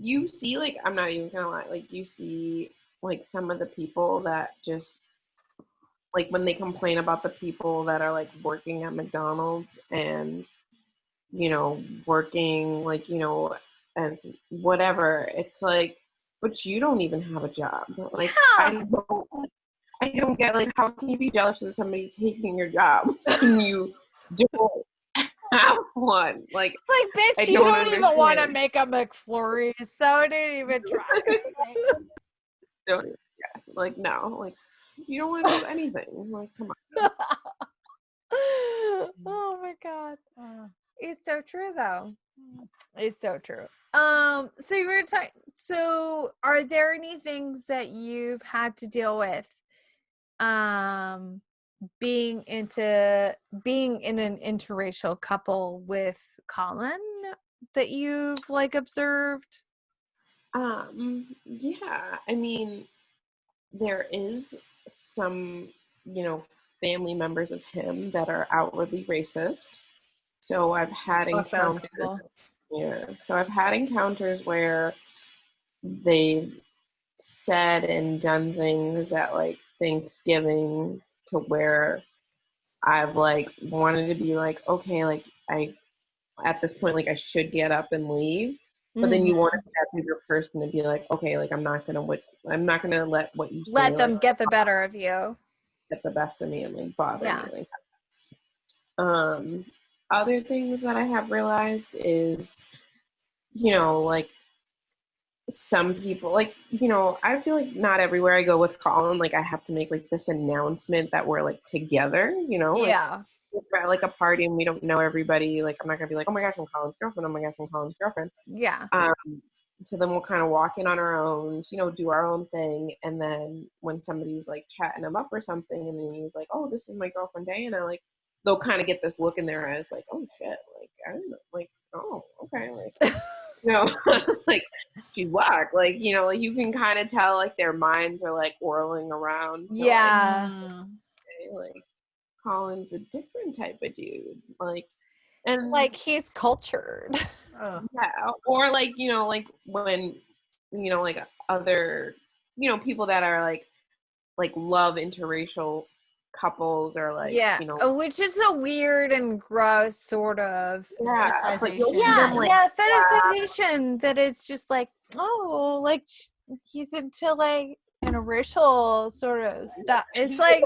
you see, like, I'm not even gonna lie, like, you see like some of the people that just like when they complain about the people that are like working at McDonald's and, you know, working like, you know, as whatever, it's like, but you don't even have a job. Like, I don't get, like, how can you be jealous of somebody taking your job when you don't have one? Like, bitch, you don't even want to make a McFlurry, so don't even try. Don't even guess. Like, no, like, you don't want to do anything. Like, come on. Oh my god. It's so true though. It's so true. So you were talking, so are there any things that you've had to deal with being in an interracial couple with Colin that you've like observed? Yeah, I mean, there is some, you know, family members of him that are outwardly racist. So I've had Fuck those encounters, people. yeah. So I've had encounters where they've said and done things at like Thanksgiving to where I've like wanted to be like, okay, like I at this point like I should get up and leave. But then you want to be that bigger person to be like, okay, like I'm not gonna let what you say Let like them get the better of you. get the best of me and like bother me Yeah. like um other things that I have realized is, you know, like some people like, you know, I feel like not everywhere I go with Colin like I have to make like this announcement that we're like together, you know, like Yeah. if we're at like a party and we don't know everybody, like I'm not gonna be like, oh my gosh, I'm Colin's girlfriend, oh my gosh, I'm Colin's girlfriend. Yeah. um so then we'll kind of walk in on our own, you know, do our own thing, and then when somebody's like chatting him up or something and then he's like, oh, this is my girlfriend Diana, like they'll kind of get this look in their eyes like, oh shit, like I don't know, like, oh okay, like, you know, like she's whack, like, you know, like you can kind of tell like their minds are like whirling around to like, Yeah. okay, like Colin's a different type of dude, like, and Like he's cultured. Oh, yeah, or like, you know, like when, you know, like other, you know, people that are like love interracial couples or like, Yeah. you know, Which is a weird and gross sort of. yeah, but you'll see Yeah, them fetishization. like, yeah, fetishization that is just like, oh, like he's into like interracial sort of stuff. It's like,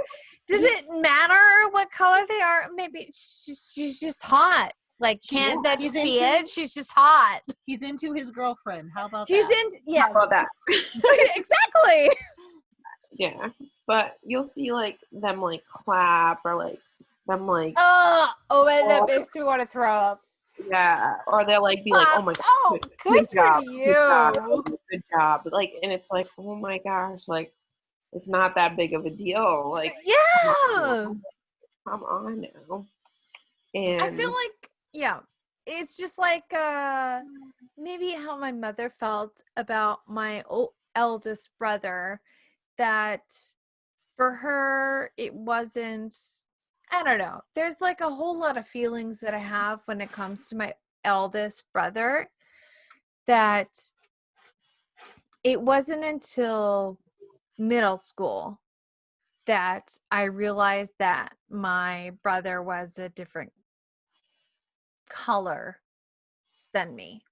does it matter what color they are? Maybe she's just hot. Like, can't that he's just be into- it? She's just hot. He's into his girlfriend. How about He's that? into, yeah, how about that? exactly. Yeah, but you'll see like them like clap or like them like, Oh, and that or, makes me want to throw up. yeah, or they'll like be like, oh my god, Oh, good for good job, you. good job, like, and it's like, oh my gosh, like it's not that big of a deal, like Yeah. come on now. I feel And like, yeah, it's just like maybe how my mother felt about my eldest brother, that for her it wasn't, I don't know. There's like a whole lot of feelings that I have when it comes to my eldest brother, that it wasn't until middle school that I realized that my brother was a different color than me.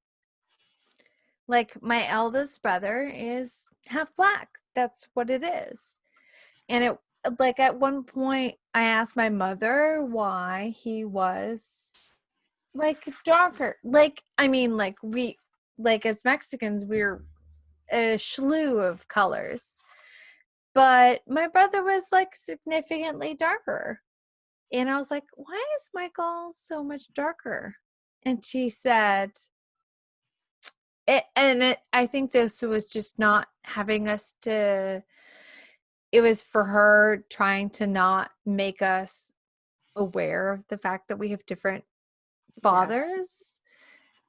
Like my eldest brother is half black. That's what it is. And it, like, at one point I asked my mother why he was like darker. Like, I mean, like we, like as Mexicans, we're a slew of colors. But my brother was like significantly darker. And I was like, why is Michael so much darker? And she said, I think this was just not having us to, it was for her trying to not make us aware of the fact that we have different fathers.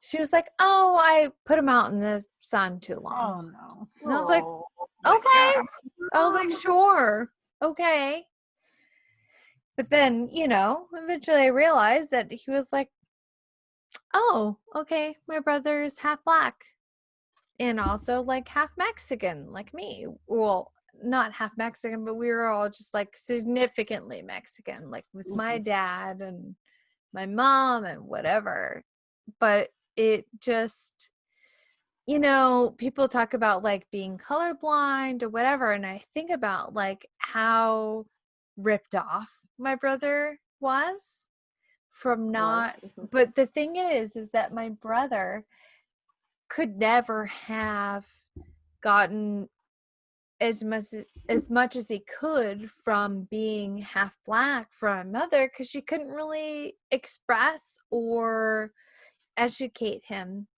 She was like, oh, I put him out in the sun too long. Oh no. And I was like, oh my okay. God. I was like, sure. Okay. But then, you know, eventually I realized that he was like, oh, okay, my brother's half black and also like half Mexican, like me. Well, not half Mexican, but we were all just like significantly Mexican, like with my dad and my mom and whatever. But it just, you know, people talk about like being colorblind or whatever. And I think about like how ripped off my brother was from not, but the thing is that my brother could never have gotten as much as he could from being half black from my mother, because she couldn't really express or educate him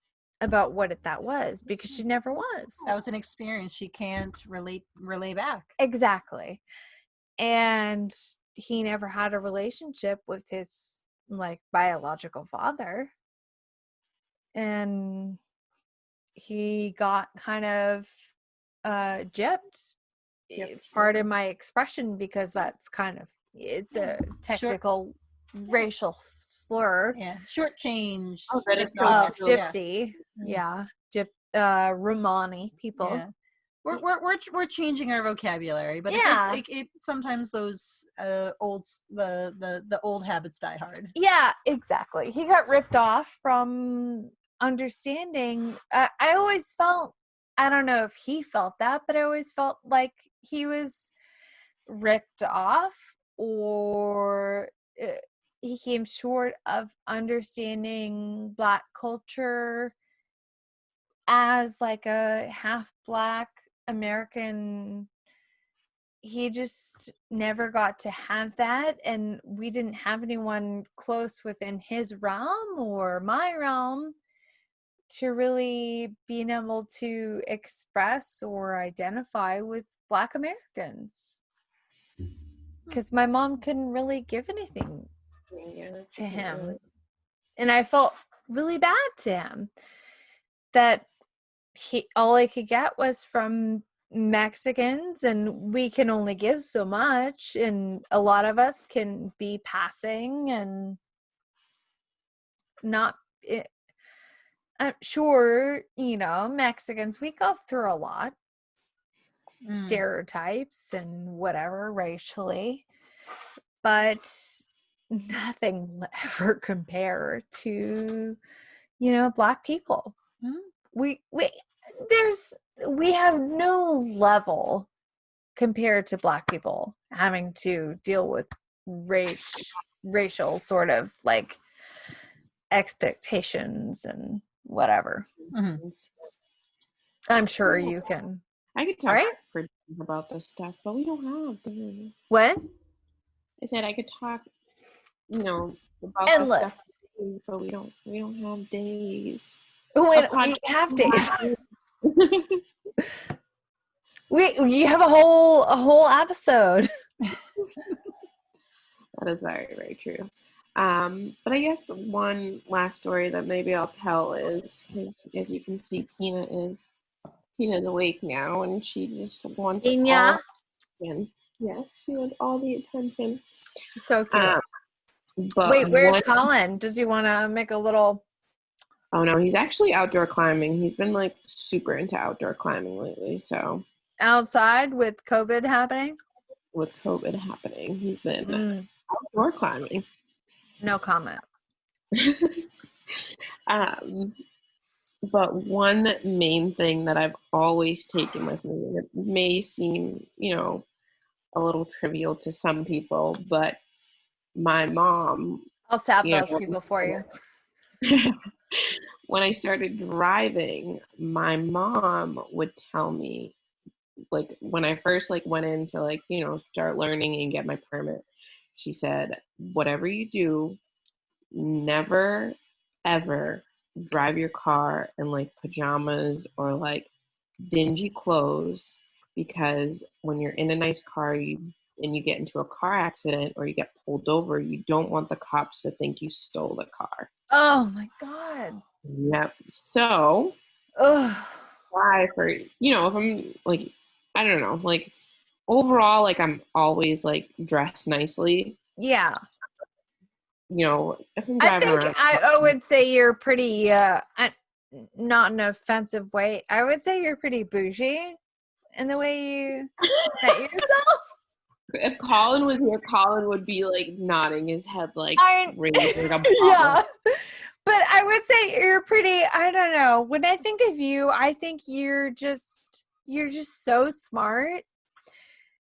about what that was, because she never was. That was an experience she can't relay back. Exactly. and he never had a relationship with his like biological father, and he got kind of gypped. Yep. Pardon my expression, because that's kind of, it's a technical racial slur. Yeah, shortchanged. Oh, that is ripped so off. true. Gypsy. Yeah. Romani people. Yeah. We're changing our vocabulary, but Yeah. it sometimes those the old habits die hard. Yeah, exactly. He got ripped off from understanding. I always felt, I don't know if he felt that, but I always felt like he was ripped off, or he came short of understanding Black culture as like a half Black American. He just never got to have that, and we didn't have anyone close within his realm or my realm to really being able to express or identify with Black Americans, because my mom couldn't really give anything Yeah, to I can't him. really- And I felt really bad to him that all I could get was from Mexicans, and we can only give so much, and a lot of us can be passing and not I'm sure, Mexicans, we go through a lot, stereotypes and whatever racially, but nothing will ever compare to Black people. We have no level compared to Black people having to deal with racial sort of like expectations and whatever. I'm sure you can. I could talk Right? for days about this stuff, but we don't have days. What? I said I could talk, about Endless. this stuff, but we don't have days. We have days. You have a whole episode. That is very, very true. But I guess the one last story that maybe I'll tell is, because as you can see, Peanut is awake now, and she just wants all attention. Yes, she wants all the attention. So cute. But wait, where's Colin? Does he want to make a little? Oh no, he's actually outdoor climbing. He's been like super into outdoor climbing lately. So outside with COVID happening? With COVID happening, he's been outdoor climbing. No comment. But one main thing that I've always taken with me, and it may seem, a little trivial to some people, but my mom. I'll stab those people for you. When I started driving, my mom would tell me, like when I first went in to start learning and get my permit, she said, whatever you do, never ever drive your car in pajamas or dingy clothes, because when you're in a nice car and you get into a car accident or you get pulled over, you don't want the cops to think you stole the car. Oh my God. Yep. So why for if I'm I don't know, overall I'm always dressed nicely. Yeah. If I'm driving around, I would say you're pretty not in an offensive way. I would say you're pretty bougie in the way you set yourself. If Colin was here, Colin would be nodding his head raising a yeah. But I would say you're pretty, I don't know. When I think of you, I think you're just so smart.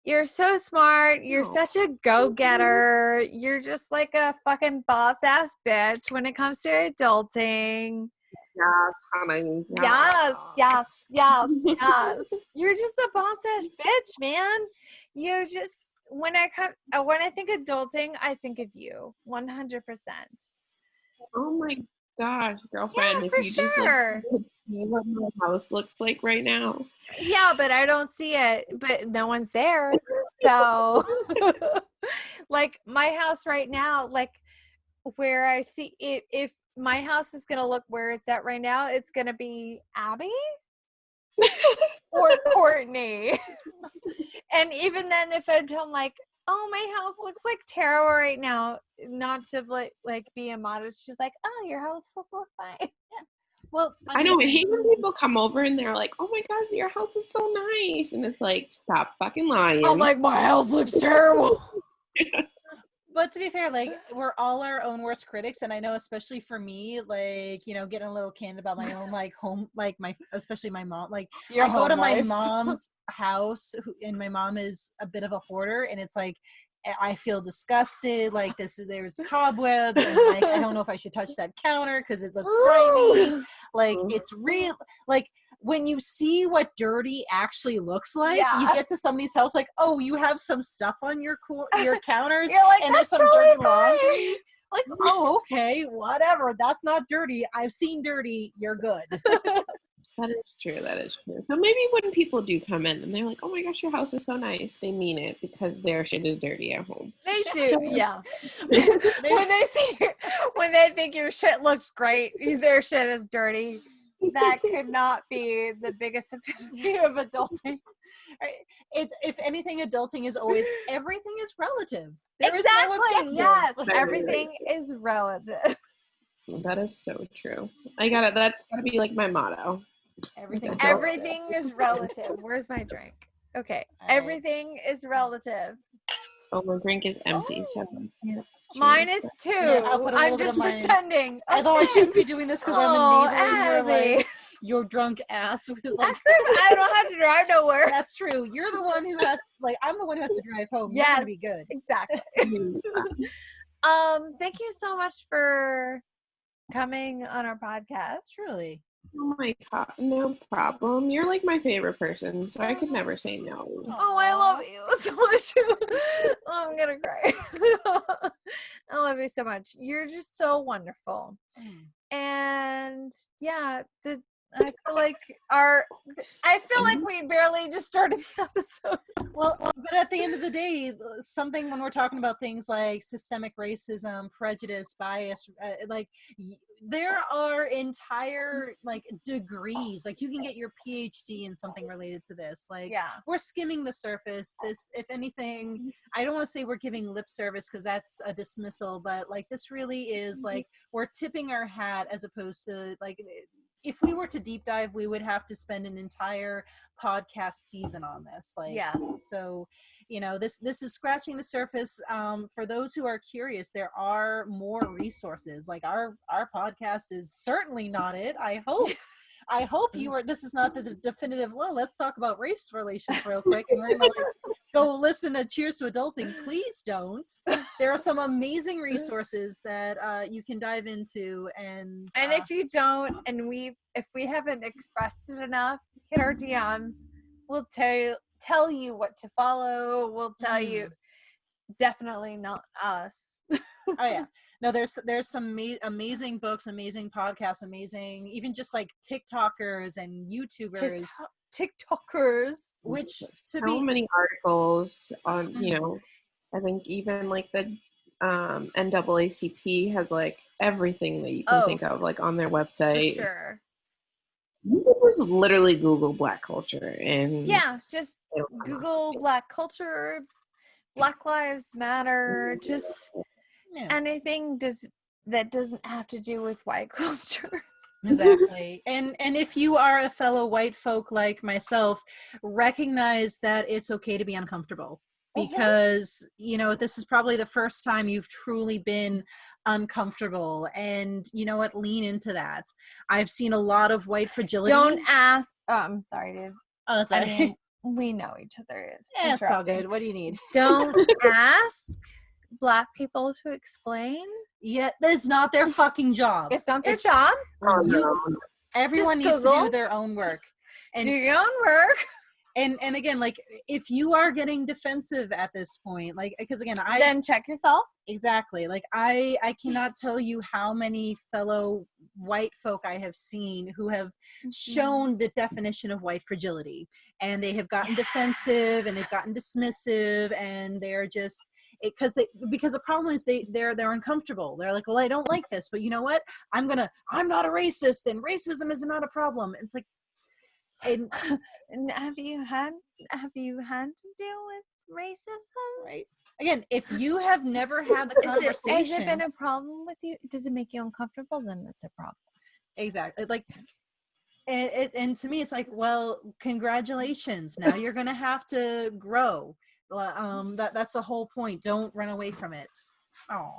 You're so smart. You're such a go-getter. You're just like a fucking boss-ass bitch when it comes to adulting. Yes, honey. Yes. You're just a boss-ass bitch, man. You just, when I think adulting, I think of you 100%. Oh my gosh, girlfriend! Yeah, if for you sure. just could see what my house looks like right now. Yeah, but I don't see it. But no one's there. So, like my house right now, like where I see if my house is gonna look where it's at right now, it's gonna be Abby or Courtney. And even then, if I'm like, oh, my house looks like terrible right now, not to like be immodest, she's like, oh, your house looks fine. Well, I know. I hate when people come over and they're like, "Oh my gosh, your house is so nice," and it's like, stop fucking lying. I'm like, my house looks terrible. but to be fair, like we're all our own worst critics, and I know especially for me, like getting a little candid about my own like home, like especially my mom. Like Your I go to home my life. mom's house, and my mom is a bit of a hoarder, and it's like I feel disgusted. Like there's cobwebs, and like I don't know if I should touch that counter because it looks grimy. Like it's real. Like when you see what dirty actually looks like, Yeah. you get to somebody's house like, oh, you have some stuff on your counters, You're like, and there's that's some totally dirty laundry. Like, oh, okay, whatever. That's not dirty. I've seen dirty. You're good. That is true. That is true. So maybe when people do come in and they're like, "Oh my gosh, your house is so nice," they mean it because their shit is dirty at home. They do, yeah. when they think your shit looks great, their shit is dirty. That could not be the biggest epitome of adulting. If anything, adulting is always everything is relative. There is Exactly. no objective. Yes, Very everything is relative. That is so true. That's gotta be like my motto. Everything. Everything is relative. Where's my drink? Okay, All right. Everything is relative. Oh, my drink is empty, so I can't. Mine is too. Yeah, I'll put a little I'm bit just of mine. pretending. Although I shouldn't be doing this because I'm Oh, a neighbor and you're Abby. like your drunk ass. With like, I don't have to drive nowhere. that's true. You're the one who has I'm the one who has to drive home. You're Yes, gonna be good. exactly. Thank you so much for coming on our podcast. Truly. Oh my god, no problem. You're like my favorite person, so I could never say no. Oh, I love you so much. Oh, I'm gonna cry. I love you so much. You're just so wonderful. And yeah, I feel like we barely just started the episode. Well, but at the end of the day, something when we're talking about things like systemic racism, prejudice, bias, there are entire degrees. Like you can get your PhD in something related to this. Like we're skimming the surface. This, if anything, I don't want to say we're giving lip service because that's a dismissal, but like this really is like we're tipping our hat as opposed to like. If we were to deep dive, we would have to spend an entire podcast season on this. So, this is scratching the surface. For those who are curious, there are more resources. Like our podcast is certainly not it. I hope this is not the definitive, well, let's talk about race relations real quick. And we're going to go listen to Cheers to Adulting. Please don't. There are some amazing resources that you can dive into. And if you don't, and if we haven't expressed it enough, hit our DMs. We'll tell you what to follow. We'll tell you, definitely not us. Oh yeah. No, there's some amazing books, amazing podcasts, amazing, even just like TikTokers and YouTubers. TikTokers. Which many articles on, I think even like the NAACP has like everything that you can think of like on their website. For sure. You can just literally Google Black culture and just Google Black culture, Black Lives Matter, just anything that doesn't have to do with white culture. Exactly. And if you are a fellow white folk like myself, recognize that it's okay to be uncomfortable. Because this is probably the first time you've truly been uncomfortable, and you know what, lean into that. I've seen a lot of white fragility. Don't ask. Oh, I'm sorry, dude. Oh, that's all right. I mean, we know each other. Yeah, it's all good. What do you need? Don't ask Black people to explain. Yeah, that's not their fucking job. It's not their job. Oh, no. Everyone needs to do their own work. And do your own work. and again, like, if you are getting defensive at this point, like, because again, Then check yourself. exactly, like, I cannot tell you how many fellow white folk I have seen who have shown the definition of white fragility, and they have gotten defensive and they've gotten dismissive, and they're just because the problem is they're uncomfortable. They're like, well, I don't like this, but you know what? I'm not a racist, and racism is not a problem. It's like, and And have you had to deal with racism? right, again, if you have never had the conversation, Has it been a problem with you? Does it make you uncomfortable? Then it's a problem. exactly, like, and to me, it's like, well, congratulations. Now you're gonna have to grow. That's the whole point. Don't run away from it. Oh,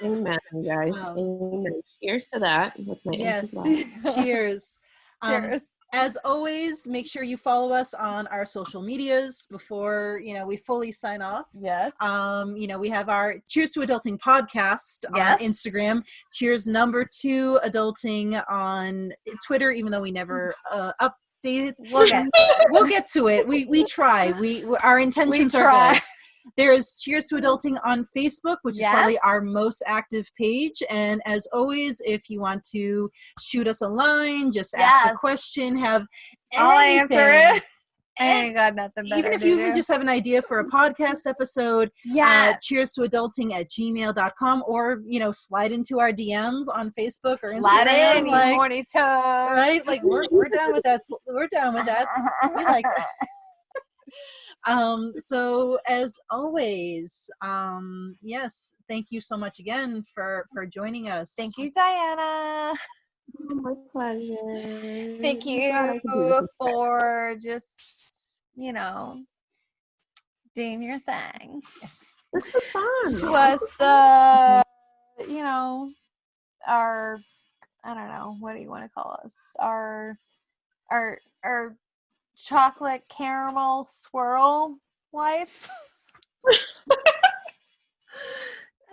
Amen, guys. Amen. Cheers to that with my empty yes. glass. Cheers. Cheers. As always, make sure you follow us on our social medias before we fully sign off. Yes. We have our Cheers to Adulting podcast Yes. on Instagram. Cheers #2 Adulting on Twitter, even though we never update it. We'll get to it. We try. Our intentions are good. There is Cheers to Adulting on Facebook, which is probably our most active page. And as always, if you want to shoot us a line, just ask a question, have I'll answer it. I And ain't got nothing better even if to you do. just have an idea for a podcast episode, cheers to adulting @gmail.com, or slide into our DMs on Facebook or Slide Instagram. in, you Like, horny toes. right? Like, we're down with that. We're down with that. We like that. So as always, yes, thank you so much again for joining us. Thank you, Diana. Oh, my pleasure. Thank God, you I could do this for just, doing your thing. Yes. This was fun. To us, our, I don't know, what do you want to call us? Our chocolate caramel swirl wife.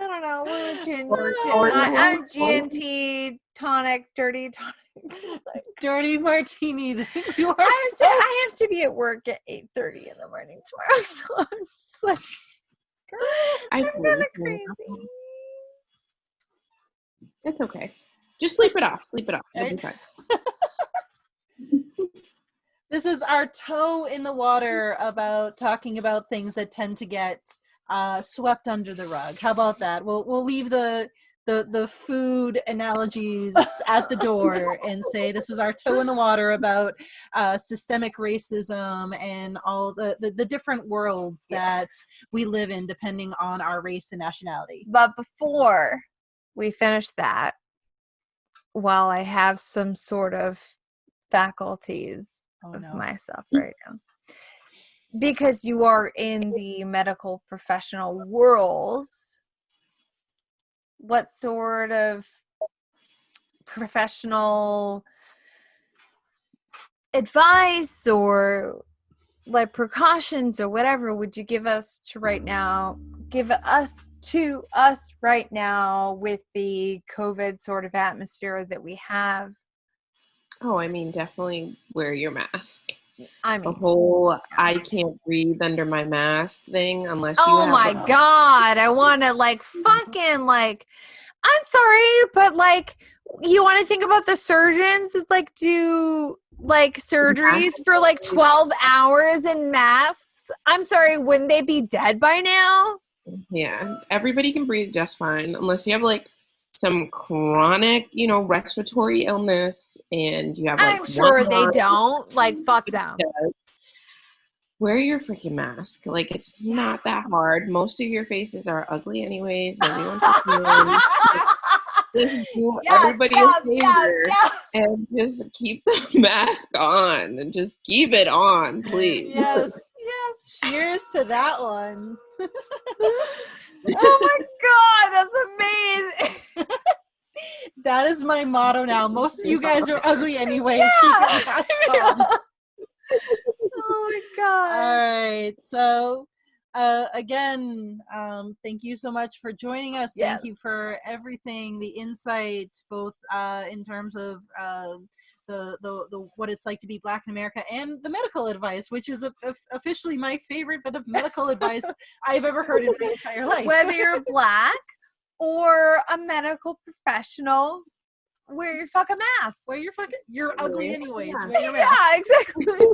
I don't know. I'm GNT tonic, dirty tonic. Dirty martini. You are I have to be at work at 8:30 in the morning tomorrow, so I'm just like, I'm kind of crazy. It's okay. Just sleep it off. Sleep it off. You'll be fine. This is our toe in the water about talking about things that tend to get swept under the rug. How about that? We'll leave the food analogies at the door and say this is our toe in the water about systemic racism and all the different worlds that we live in depending on our race and nationality. But before we finish that, while I have some sort of faculties of myself right now, because you are in the medical professional world, what sort of professional advice or like precautions or whatever would you give us to right now with the COVID sort of atmosphere that we have? Oh, I mean, definitely wear your mask. I mean, The whole I can't breathe under my mask thing unless you oh have my God, I want to I'm sorry, but you want to think about the surgeons that do surgeries for 12 hours in masks. I'm sorry, wouldn't they be dead by now? Yeah, everybody can breathe just fine unless you have some chronic, respiratory illness and you have I'm sure they don't. Fuck them. Wear your freaking mask. It's not that hard. Most of your faces are ugly anyways. Nobody wants to see them. Just do everybody a favor and just keep the mask on and just keep it on, please. Yes. Cheers to that one. Oh my God, that's amazing. That is my motto now. Most of you guys are ugly anyways. Keep your mask on. Oh my God. All right. So again, thank you so much for joining us. Thank you for everything, the insight, both in terms of the what it's like to be Black in America, and the medical advice, which is officially my favorite bit of medical advice I've ever heard in my entire life. Whether you're Black or a medical professional, wear your fucking mask. You're ugly Yeah. anyways. Yeah. Wear your mask. Yeah, exactly.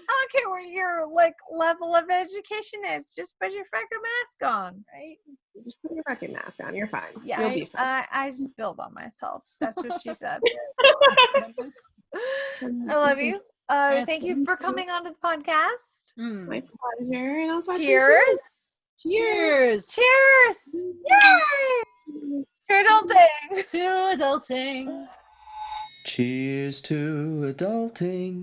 I don't care what your like level of education is. Just put your fucking mask on, right? Just put your fucking mask on. You're fine. Yeah, You'll be fine. I just spilled on myself. That's what she said. I love you. Yes. Thank you for coming on to the podcast. My pleasure. And I'll talk to you Cheers. soon. Cheers. Cheers. Yay. To adulting. To adulting. Cheers to adulting.